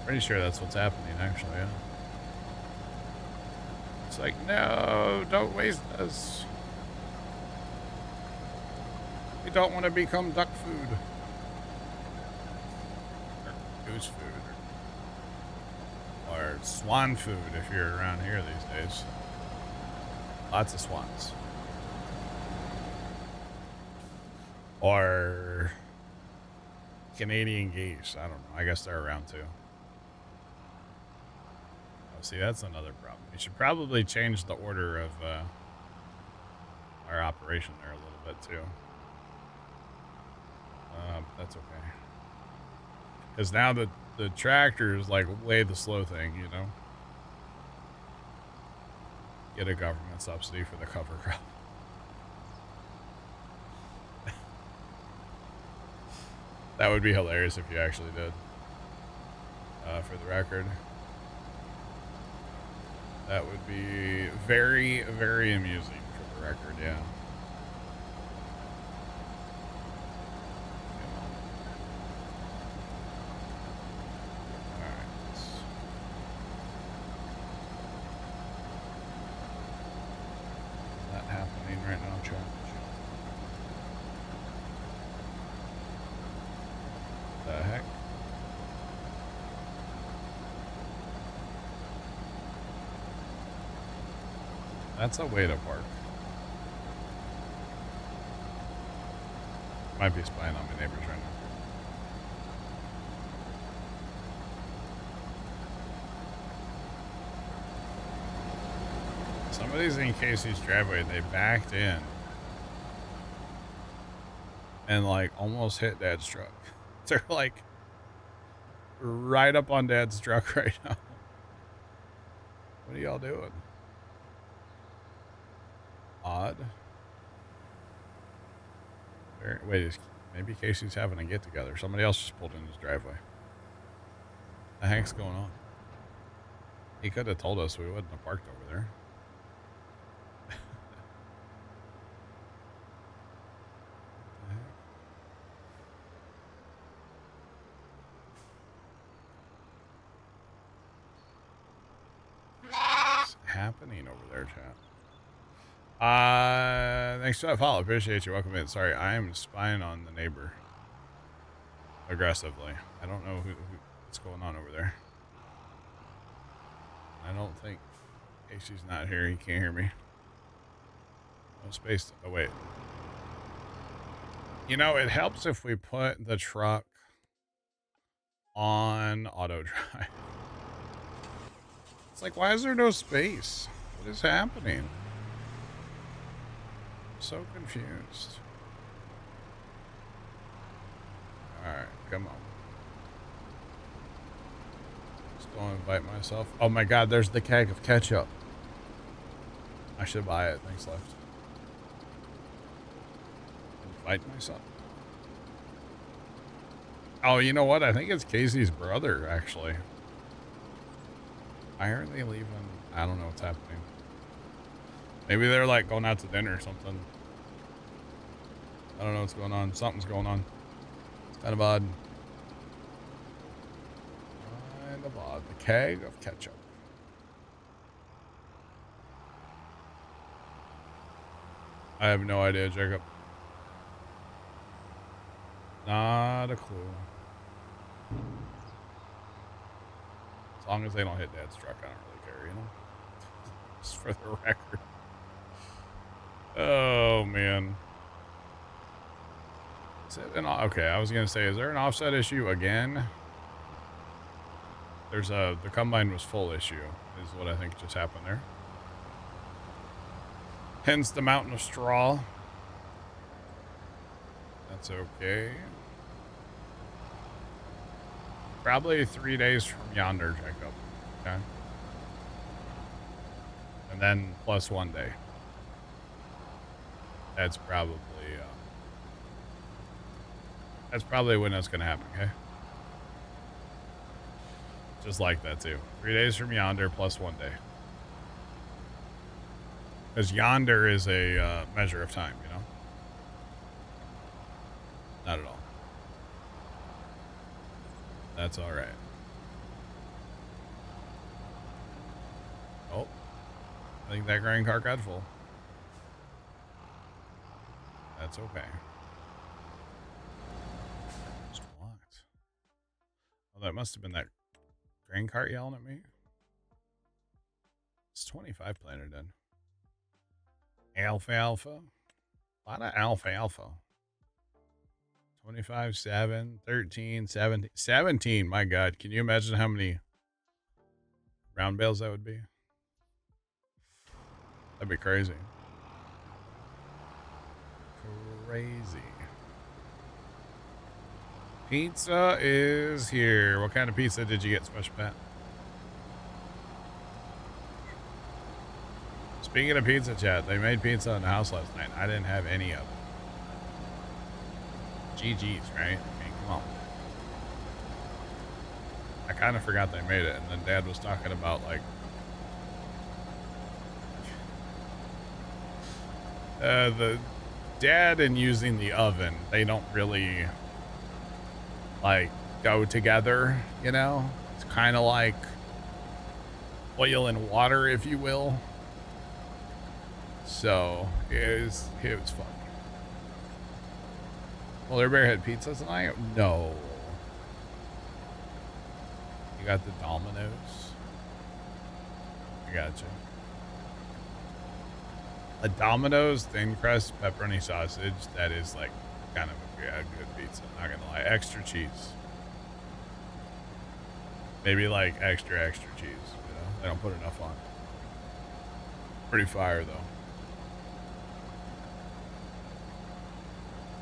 Pretty sure that's what's happening, actually, yeah. It's like, no, don't waste us. We don't want to become duck food. Or goose food. Or swan food if you're around here these days. Lots of swans. Or Canadian geese. I don't know. I guess they're around too. See, that's another problem. We should probably change the order of our operation there a little bit too. That's okay. Because now the tractor is like way the slow thing, you know? Get a government subsidy for the cover crop. That would be hilarious if you actually did. For the record. That would be very, very amusing for the record, yeah. Alright. Is that happening right now, chat? The heck? That's a way to park. Might be spying on my neighbors right now. Somebody's in Casey's driveway. They backed in and like almost hit Dad's truck. They're like right up on Dad's truck right now. What are y'all doing? Odd. Wait, maybe Casey's having a get together. Somebody else just pulled in his driveway. What the heck's going on? He could have told us we wouldn't have parked over there. What's happening over there, chat? Thanks for that follow. Appreciate you. Welcome in. Sorry, I am spying on the neighbor aggressively. I don't know what's going on over there. I don't think Casey's not here. He can't hear me. No space. Oh, wait. You know, it helps if we put the truck on auto drive. It's like, why is there no space? What is happening? I'm so confused. Alright, come on. Let's go invite myself. Oh my god, there's the keg of ketchup. I should buy it. Thanks, left. Invite myself. Oh, you know what? I think it's Casey's brother, actually. Why aren't they leaving? I don't know what's happening. Maybe they're like going out to dinner or something. I don't know what's going on. Something's going on. It's kind of odd. Kind of odd. The keg of ketchup. I have no idea, Jacob. Not a clue. As long as they don't hit Dad's truck, I don't really care, you know? Just for the record. Oh, man. Is it okay, I was going to say, is there an offset issue again? There's the combine was full issue, is what I think just happened there. Hence the mountain of straw. That's okay. Probably 3 days from yonder, Jacob. Okay. And then plus 1 day. That's probably when that's going to happen, okay? Just like that, too. 3 days from yonder plus 1 day. Because yonder is a measure of time, you know? Not at all. That's all right. Oh. I think that grain cart got full. That's okay. Just blocked. Oh, that must have been that grain cart yelling at me. It's 25 planted in. Alfalfa. A lot of alfalfa. 25, 7, 13, 17. 17, my God. Can you imagine how many round bales that would be? That'd be crazy. Crazy. Pizza is here. What kind of pizza did you get, Special Pat? Speaking of pizza, chat, they made pizza in the house last night. I didn't have any of it. GG's, right? I mean, come on. I kind of forgot they made it, and then Dad was talking about, like, the Dad and using the oven, they don't really, like, go together, you know? It's kind of like oil and water, if you will. So, it was fun. Polar Bear had pizza tonight? No. You got the Domino's? I gotcha. A Domino's thin crust pepperoni sausage, that is like kind of a good pizza, not gonna lie. Extra cheese. Maybe like extra cheese, you know? They don't put enough on. Pretty fire though.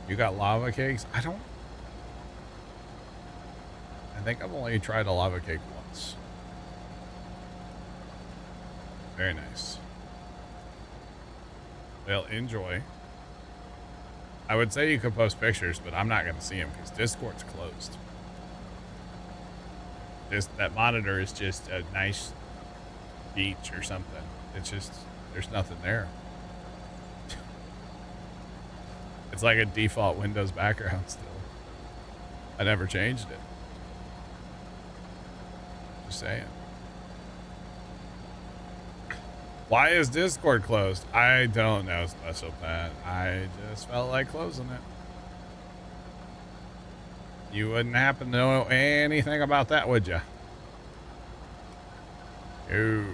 You got lava cakes? I think I've only tried a lava cake once. Very nice. Well, enjoy. I would say you could post pictures, but I'm not going to see them because Discord's closed. That monitor is just a nice beach or something. It's just, there's nothing there. It's like a default Windows background still. I never changed it. Just saying. Why is Discord closed? I don't know, Special Pat. I just felt like closing it. You wouldn't happen to know anything about that, would you? Ooh.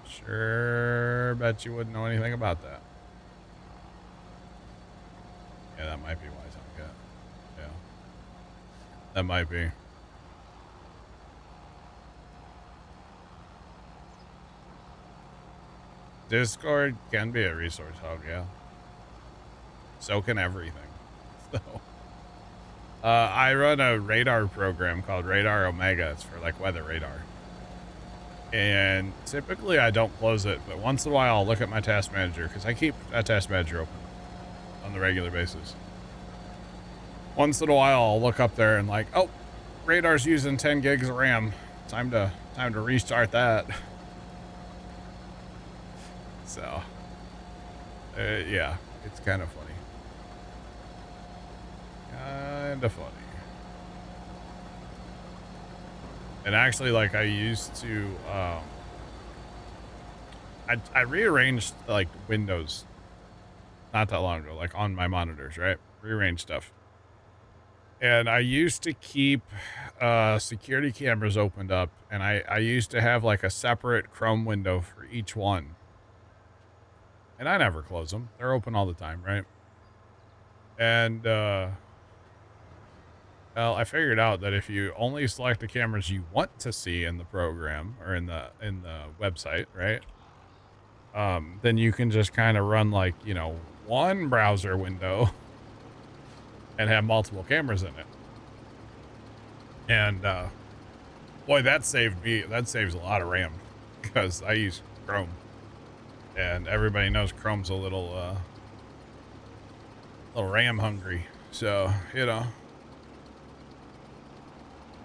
Sure bet you wouldn't know anything about that. Yeah, that might be why something got. Yeah. That might be. Discord can be a resource hog, yeah. So can everything. So, I run a radar program called Radar Omega. It's for like weather radar. And typically I don't close it, but once in a while I'll look at my task manager because I keep that task manager open on the regular basis. Once in a while I'll look up there and like, oh, radar's using 10 gigs of RAM. Time to restart that. So, yeah, it's kind of funny. Kind of funny. And actually, like, I used to, I rearranged, like, Windows not that long ago, like, on my monitors, right? Rearranged stuff. And I used to keep security cameras opened up, and I used to have, like, a separate Chrome window for each one. And I never close them. They're open all the time, right? And, well, I figured out that if you only select the cameras you want to see in the program or in the website, right? Then you can just kind of run like, you know, one browser window and have multiple cameras in it. And, boy, that saves a lot of RAM because I use Chrome. And everybody knows Chrome's a little RAM hungry. So, you know.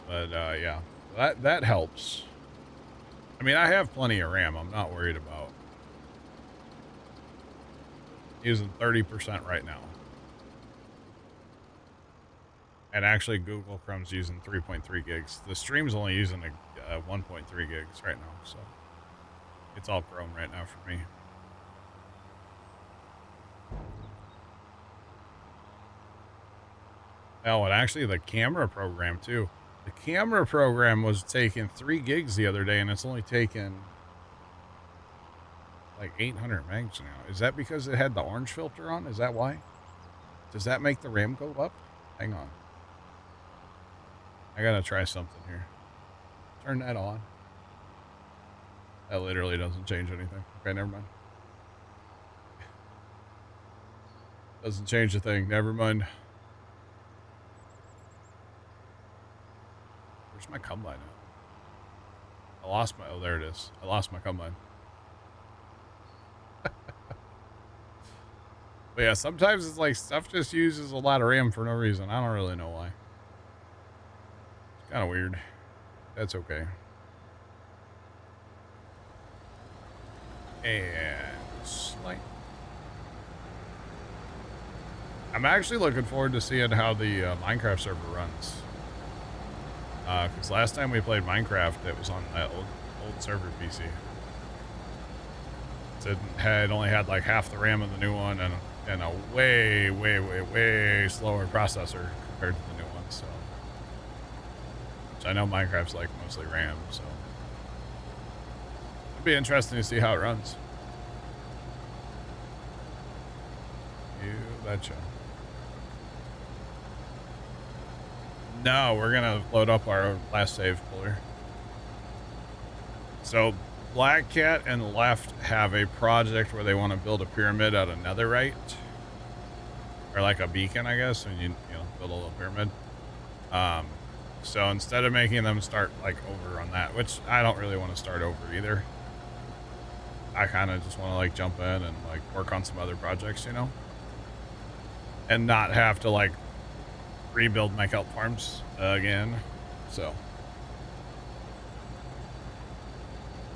But, yeah, that helps. I mean, I have plenty of RAM. I'm not worried about using 30% right now. And actually, Google Chrome's using 3.3 gigs. The stream's only using 1.3 gigs right now. So, it's all Chrome right now for me. Oh, and actually the camera program too. The camera program was taking 3 gigs the other day, and it's only taken like 800 megs now. Is that because it had the orange filter on? Is that why? Does that make the RAM go up? Hang on. I gotta try something here. Turn that on. That literally doesn't change anything. Okay, never mind. Doesn't change a thing. Never mind. Where's my combine at? I lost my... Oh, there it is. I lost my combine. But yeah, sometimes it's like stuff just uses a lot of RAM for no reason. I don't really know why. It's kind of weird. That's okay. And slide. I'm actually looking forward to seeing how the Minecraft server runs. Because last time we played Minecraft, it was on that old server PC. So it only had like half the RAM of the new one and a way slower processor compared to the new one. So, which I know Minecraft's like mostly RAM. So it'd be interesting to see how it runs. You betcha. No, we're gonna load up our last save puller. So Black Cat and Left have a project where they want to build a pyramid out of netherite, or like a beacon, I guess, and you know, build a little pyramid. So instead of making them start like over on that, which I don't really want to start over either. I kind of just want to like jump in and like work on some other projects, you know, and not have to like rebuild my kelp farms again. So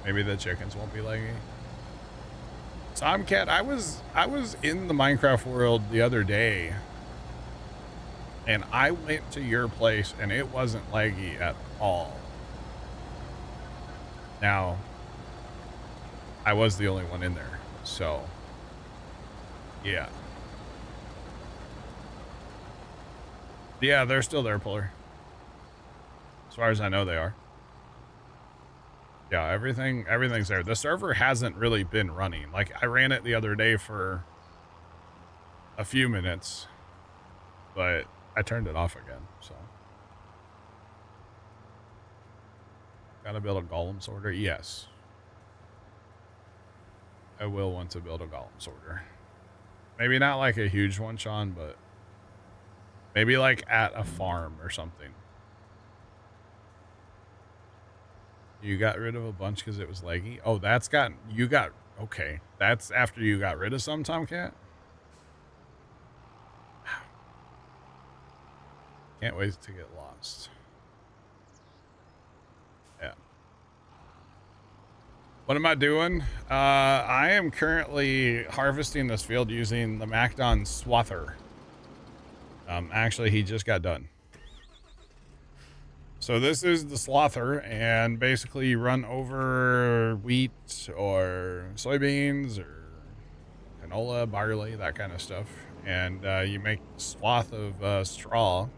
maybe the chickens won't be laggy. Tomcat, I was in the Minecraft world the other day, and I went to your place, and it wasn't laggy at all. Now, I was the only one in there, so yeah. Yeah, they're still there, Puller. As far as I know, they are. Yeah, everything's there. The server hasn't really been running. Like, I ran it the other day for a few minutes, but I turned it off again, so. Gotta build a golem sorter? Yes. I will want to build a golem sorter. Maybe not like a huge one, Sean, but maybe like at a farm or something. You got rid of a bunch because it was laggy? Oh, okay. That's after you got rid of some, Tomcat? Can't wait to get lost. Yeah. What am I doing? I am currently harvesting this field using the Macdon Swather. Actually, he just got done. So this is the slother, and basically you run over wheat or soybeans or canola, barley, that kind of stuff. And you make a swath of straw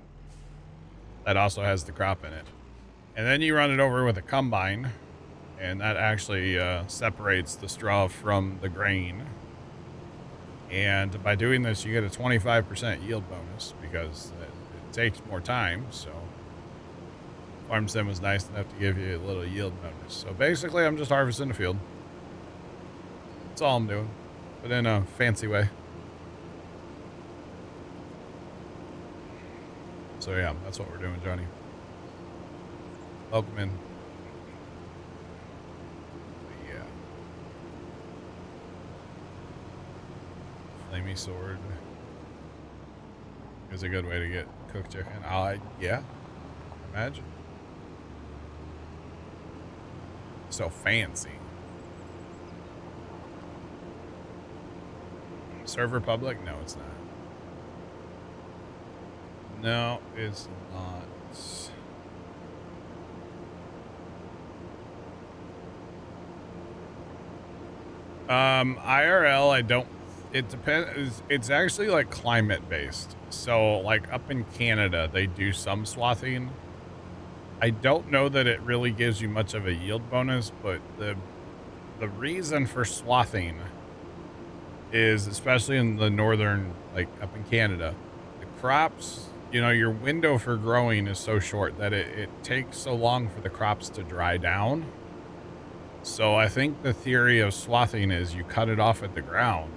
that also has the crop in it. And then you run it over with a combine, and that actually separates the straw from the grain. And by doing this, you get a 25% yield bonus because it takes more time, so Farm Sim was nice enough to give you a little yield bonus. So basically, I'm just harvesting the field. That's all I'm doing, but in a fancy way. So yeah, that's what we're doing, Johnny. Welcome in. Yeah. Flamey sword is a good way to get cooked chicken. Yeah, imagine. So fancy. Server public? No, it's not. No, it's not. IRL, I don't, it depends. It's actually like climate based. So like up in Canada, they do some swathing. I don't know that it really gives you much of a yield bonus, but the reason for swathing is, especially in the northern, like up in Canada, the crops, you know, your window for growing is so short that it takes so long for the crops to dry down. So I think the theory of swathing is you cut it off at the ground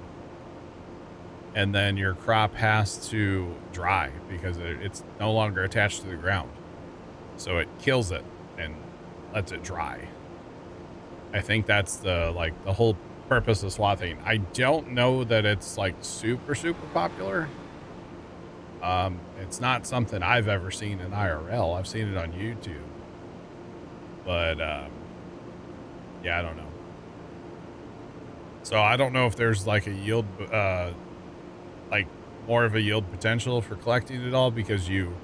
and then your crop has to dry because it's no longer attached to the ground. So it kills it and lets it dry. I think that's the whole purpose of swathing. I don't know that it's like super popular. It's not something I've ever seen in IRL. I've seen it on YouTube, but yeah, I don't know. So I don't know if there's like a yield, like more of a yield potential for collecting it all because you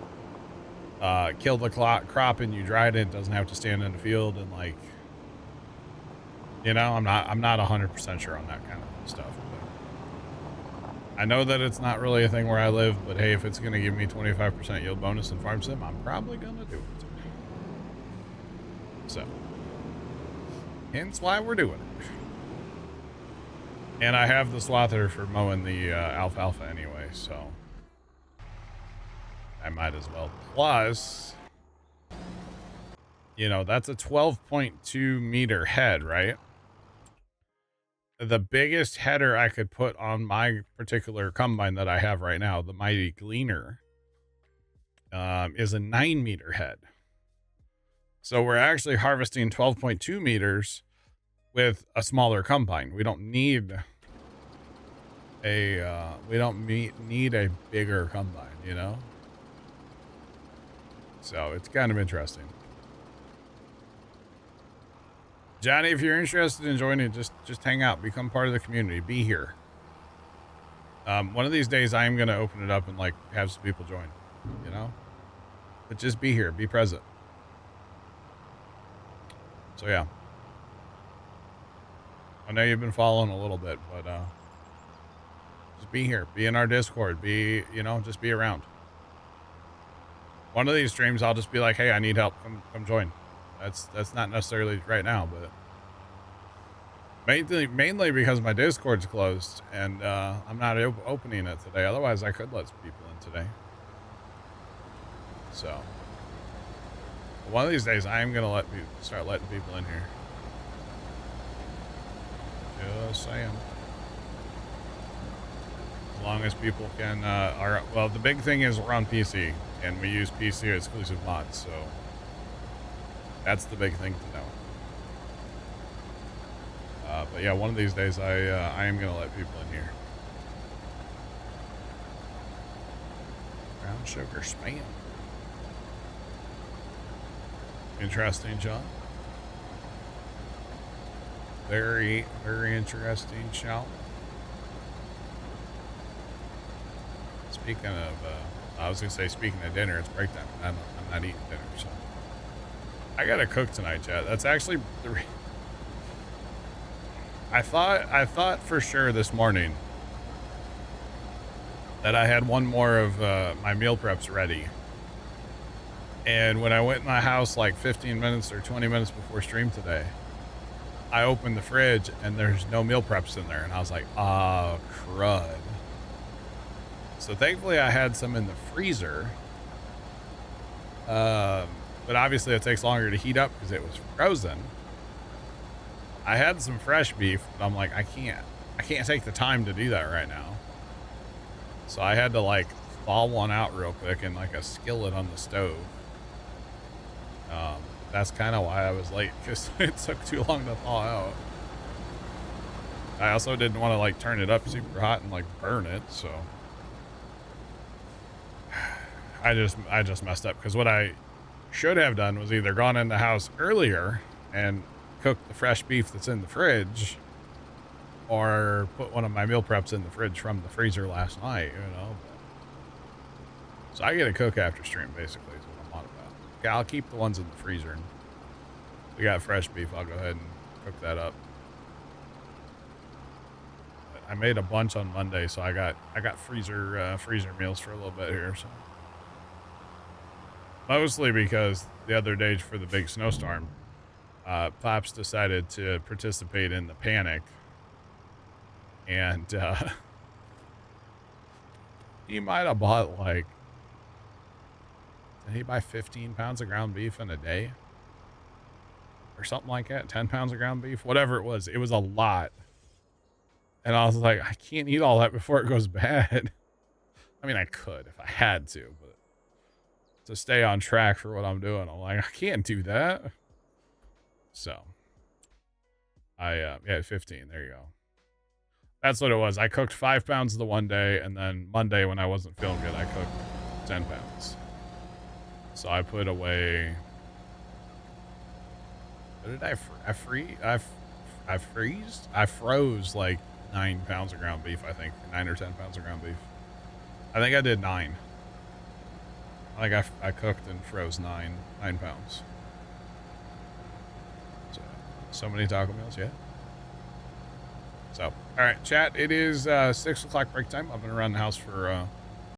kill the crop and you dried it. It doesn't have to stand in the field and like, you know, I'm not 100% sure on that kind of stuff. But I know that it's not really a thing where I live, but hey, if it's going to give me 25% yield bonus in Farm Sim, I'm probably going to do it. So, hence why we're doing it. And I have the swather for mowing the alfalfa anyway, so I might as well. Plus, you know, that's a 12.2 meter head, right? The biggest header I could put on my particular combine that I have right now, the Mighty Gleaner, is a 9 meter head. So we're actually harvesting 12.2 meters with a smaller combine. We don't need need a bigger combine, you know? So it's kind of interesting. Johnny, if you're interested in joining, just hang out, become part of the community, be here. One of these days I am going to open it up and like have some people join, you know? But just be here, be present. So yeah. I know you've been following a little bit, but just be here, be in our Discord, be, you know, just be around. One of these streams I'll just be like, hey, I need help, come join. That's not necessarily right now, but mainly because my Discord's closed and I'm not opening it today. Otherwise I could let some people in today. So one of these days I am gonna start letting people in here. Just saying. As long as people can well, the big thing is we're on PC and we use PC exclusive mods, so that's the big thing to know. But yeah, one of these days I am gonna let people in here. Brown sugar spam. Interesting, John. Very, very interesting, Sean. Speaking of, I was gonna say, speaking of dinner, it's break time. I'm not eating dinner, so I gotta cook tonight, chat. That's actually the. I thought for sure this morning that I had one more of my meal preps ready. And when I went in my house like 15 minutes or 20 minutes before stream today, I opened the fridge and there's no meal preps in there. And I was like, ah, crud. So thankfully I had some in the freezer. But obviously it takes longer to heat up because it was frozen. I had some fresh beef, but I'm like, I can't take the time to do that right now. So I had to like thaw one out real quick in like a skillet on the stove. That's kind of why I was late, because it took too long to thaw out. I also didn't want to like turn it up super hot and like burn it, so I just messed up, because what I should have done was either gone in the house earlier and cooked the fresh beef that's in the fridge, or put one of my meal preps in the fridge from the freezer last night, you know. So I get to cook after stream, basically, is what I'm on about. Okay, I'll keep the ones in the freezer. And we got fresh beef. I'll go ahead and cook that up. But I made a bunch on Monday, so I got freezer meals for a little bit here. So mostly because the other day for the big snowstorm, Pops decided to participate in the panic, and he might have bought like, did he buy 15 pounds of ground beef in a day? Or something like that, 10 pounds of ground beef, whatever it was a lot. And I was like, I can't eat all that before it goes bad. I mean, I could if I had to, but to stay on track for what I'm doing, I'm like, I can't do that. So yeah, 15, there you go. That's what it was. I cooked 5 pounds the one day, and then Monday when I wasn't feeling good, I cooked 10 pounds. So I put away, what did I freeze? I froze like 9 pounds of ground beef, I think. 9 or 10 pounds of ground beef. I think I did 9. I think I cooked and froze 9 pounds. So many taco meals, yeah. So, all right, chat, it is 6 o'clock break time. I've been around the house for